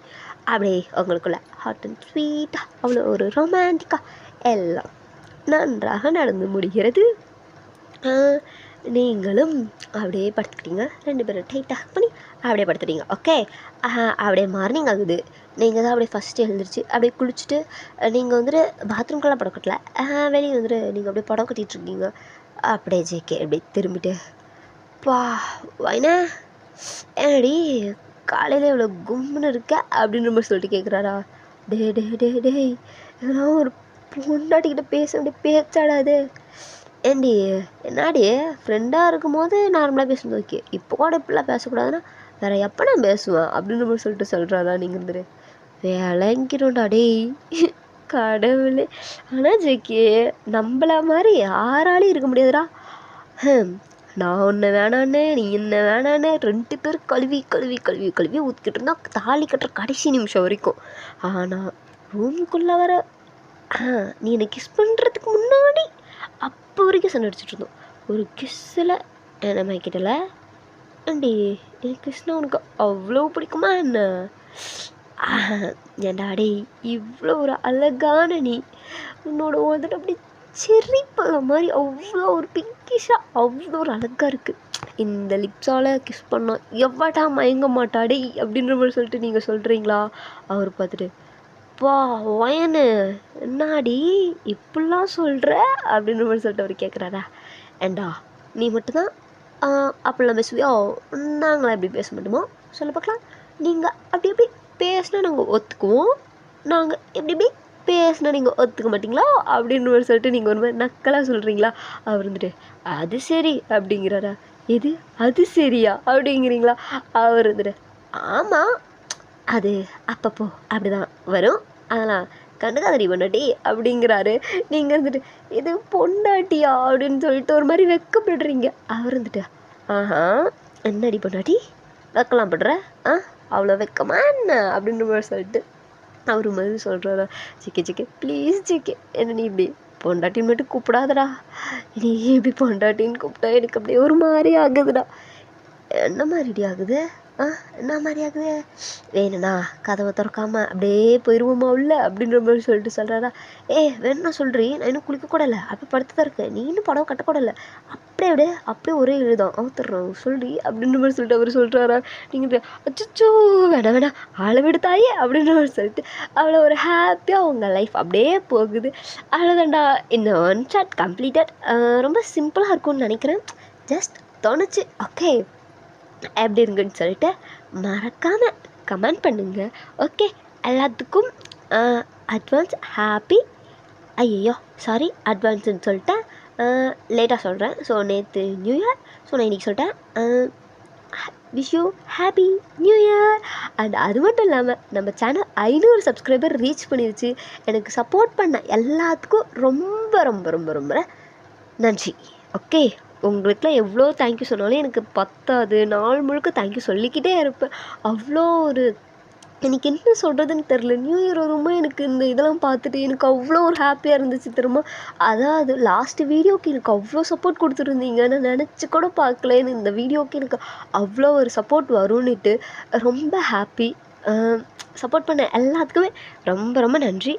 அப்படியே அவங்களுக்குள்ள ஹாட் அண்ட் ஸ்வீட்டாக அவ்வளோ ஒரு ரொமான்டிக்காக எல்லாம் நன்றாக நடந்து முடிகிறது. நீங்களும் அப்படியே படுத்துக்கிட்டீங்க 2 பேரும் டைட்டாக பண்ணி அப்படியே படுத்துட்டீங்க ஓகே. அப்படியே மார்னிங் ஆகுது. நீங்கள் தான் அப்படியே ஃபஸ்ட்டு எழுந்திரிச்சு அப்படியே குளிச்சுட்டு நீங்கள் வந்துட்டு பாத்ரூம்க்கெல்லாம் படம் கட்டல வெளியே வந்துட்டு நீங்கள் அப்படியே படம் கட்டிகிட்ருக்கீங்க. அப்படியே ஜேகே அப்படியே திரும்பிட்டு பா வைனா ஏடி காலையில் இவ்வளோ கும்முன்னு இருக்க அப்படின்ற மாதிரி சொல்லிட்டு கேட்குறாரா. டே டே டே டேய் இதெல்லாம் ஒரு பொண்டாட்டிக்கிட்ட பேச வேண்டிய பேச்சாடாது ஏண்டி என்னாடி ஃப்ரெண்டாக இருக்கும் போது நார்மலாக பேசுறது ஓகே இப்போ கூட இப்படிலாம் பேசக்கூடாதுன்னா வேறு எப்போ நான் பேசுவேன் அப்படின்ற மாதிரி சொல்லிட்டு சொல்கிறாரா. நீங்கள் வந்துட்டு விளங்கிடும்டா டேய் கடவுளே. ஆனால் ஜேகே நம்மள மாதிரி யாராலையும் இருக்க முடியாதுடா. நான் ஒன்று வேணான்னு நீ என்ன வேணான்னு 2 பேர் கழுவி கழுவி கழுவி கழுவி ஊற்றிக்கிட்டு இருந்தால் தாலி கட்டுற கடைசி நிமிஷம் வரைக்கும். ஆனால் ரூமுக்குள்ளே வர நீ என்னை கிஸ் பண்ணுறதுக்கு முன்னாடி அப்போ வரைக்கும் சண்டை அடிச்சுட்டு இருந்தோம். ஒரு கிஸ்ஸில் என்ன மயக்கிட்டல ஏண்டி என் கிஸ்னா உனக்கு அவ்வளோ பிடிக்குமா என்ன ஏன்டா டே இவ்வளோ ஒரு அழகான நீ உன்னோட வந்துட்டு அப்படி செர்ரி பழம் மாதிரி அவ்வளோ ஒரு பிங்கிஷாக அவ்வளோ ஒரு அழகாக இருக்குது. இந்த லிப்ஸால் கிஸ் பண்ணோம் எவ்வளோ மயங்க மாட்டாடே அப்படின்ற மாதிரி சொல்லிட்டு நீங்கள் சொல்கிறீங்களா. அவர் பார்த்துட்டு வா வயனு என்னாடி இப்படிலாம் சொல்கிற அப்படின்ற மாதிரி சொல்லிட்டு அவர் கேட்குறாரா. ஏண்டா நீ மட்டும்தான் அப்படிலாம் பேசுவியோ நாங்களாம் எப்படி பேச மாட்டோமோ சொல்ல பார்க்கலாம். நீங்கள் அப்படி எப்படி பேசினா நாங்கள் ஒத்துக்குவோம் நாங்கள் எப்படி எப்படி பேசினா நீங்கள் ஒத்துக்க மாட்டிங்களா அப்படின்ற மாதிரி சொல்லிட்டு நீங்கள் ஒரு மாதிரி நக்கலாக சொல்கிறீங்களா. அவர் வந்துட்டு அது சரி அப்படிங்கிறாரா. இது அது சரியா அப்படிங்கிறீங்களா. அவர் வந்துட்டு ஆமாம் அது அப்பப்போ அப்படி தான் வரும் அதெல்லாம் கண்டுக்காதடி பொண்டாட்டி அப்படிங்கிறாரு. நீங்கள் வந்துட்டு இது பொண்டாட்டியா அப்படின்னு சொல்லிட்டு ஒரு மாதிரி வெக்கப்படுறீங்க. அவர் வந்துட்டு ஆஹா என்னடி பொண்டாட்டி வெக்கலாம் படுற அவ்வளோ வெக்கமா என்ன அப்படின்ற மாதிரி சொல்லிட்டு அவர் மாதிரி சொல்கிறாரா. ஜேகே ஜேகே ப்ளீஸ் ஜேகே என்ன நீ இப்படி பொண்டாட்டின்னு மட்டும் கூப்பிடாதடா நீ இப்படி பொண்டாட்டின்னு கூப்பிட்டா எனக்கு அப்படியே ஒரு மாதிரி ஆகுதுடா. என்ன மாதிரிடி ஆகுது என்ன மாதிரி ஆகுது வேணுண்ணா கதவை திறக்காமல் அப்படியே போயிடுவோமா உள்ள அப்படின்ற மாதிரி சொல்லிட்டு சொல்கிறாரா. வேணும்னா சொல்கிறீ நான் இன்னும் குளிக்க கூட இல்லை அப்போ படுத்து தான் இருக்கேன் நீ இன்னும் படம் கட்டக்கூட இல்லை அப்போ அப்படியே ஒரே இழுதான் அவுத்துட்றான் சொல்லி அப்படின்ற மாதிரி சொல்லிட்டு அவர் சொல்கிறாரா. நீங்கள் அச்சோ வேணாம் வேணாம் ஆளை விடு தாயே அப்படின்ற மாதிரி சொல்லிட்டு அவ்வளோ ஒரு ஹாப்பியாக அவங்க லைஃப் அப்படியே போகுது. அவ்வளோதான்டா, இந்த ஒன் ஷாட் கம்ப்ளீட்டட். ரொம்ப சிம்பிளாக இருக்கும்னு நினைக்கிறேன். ஜஸ்ட் தோணுச்சு. ஓகே, எப்படி இருக்குன்னு சொல்லிட்டு மறக்காமல் கமெண்ட் பண்ணுங்க. ஓகே, எல்லாத்துக்கும் அட்வான்ஸ் ஹாப்பி. ஐயோ சாரி, அட்வான்ஸ்ன்னு சொல்லிட்டேன், லேட்டாக சொல்கிறேன். ஸோ நேற்று நியூ இயர், ஸோ நான் இன்றைக்கி சொல்லிட்டேன். Wish you happy new year. And அது மட்டும் இல்லாமல் நம்ம சேனல் 500 சப்ஸ்கிரைபர் ரீச் பண்ணிருச்சு. எனக்கு சப்போர்ட் பண்ண எல்லாத்துக்கும் ரொம்ப ரொம்ப ரொம்ப ரொம்ப நன்றி. ஓகே, உங்களுக்குலாம் எவ்வளோ தேங்க்யூ சொன்னாலும் எனக்கு பத்தாது. நாள் முழுக்க தேங்க்யூ சொல்லிக்கிட்டே இருப்பேன். அவ்வளோ ஒரு எனக்கு என்ன சொல்கிறதுன்னு தெரில. நியூ இயர் வரும்போது எனக்கு இந்த இதெல்லாம் பார்த்துட்டு எனக்கு அவ்வளோ ஒரு ஹாப்பியாக இருந்துச்சு திரும்ப. அதாவது லாஸ்ட்டு வீடியோவுக்கு எனக்கு அவ்வளோ சப்போர்ட் கொடுத்துருந்தீங்க. நான் நினச்சி கூட பார்க்கல இந்த வீடியோவுக்கு எனக்கு அவ்வளோ ஒரு சப்போர்ட் வரும்னுட்டு. ரொம்ப ஹாப்பி. சப்போர்ட் பண்ண எல்லாத்துக்குமே ரொம்ப ரொம்ப நன்றி.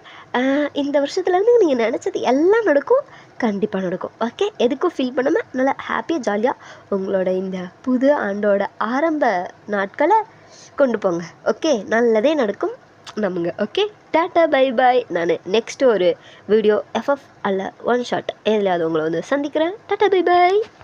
இந்த வருஷத்துலேருந்து நீங்கள் நினச்சது எல்லாம் நடக்கும், கண்டிப்பாக நடக்கும். ஓகே, எதுக்கும் ஃபீல் பண்ணாமல் நல்லா ஹாப்பியாக ஜாலியாக உங்களோட இந்த புது ஆண்டோட ஆரம்ப நாட்களை கொண்டு போங்க. ஓகே, நல்லதே நடக்கும் நம்புங்க. Okay, tata bye bye. நான் நெக்ஸ்ட்டு ஒரு வீடியோ எஃப்எஃப் அல்ல ஒன் ஷாட் எதுலையாவது உங்களை வந்து சந்திக்கிறேன். Tata bye bye.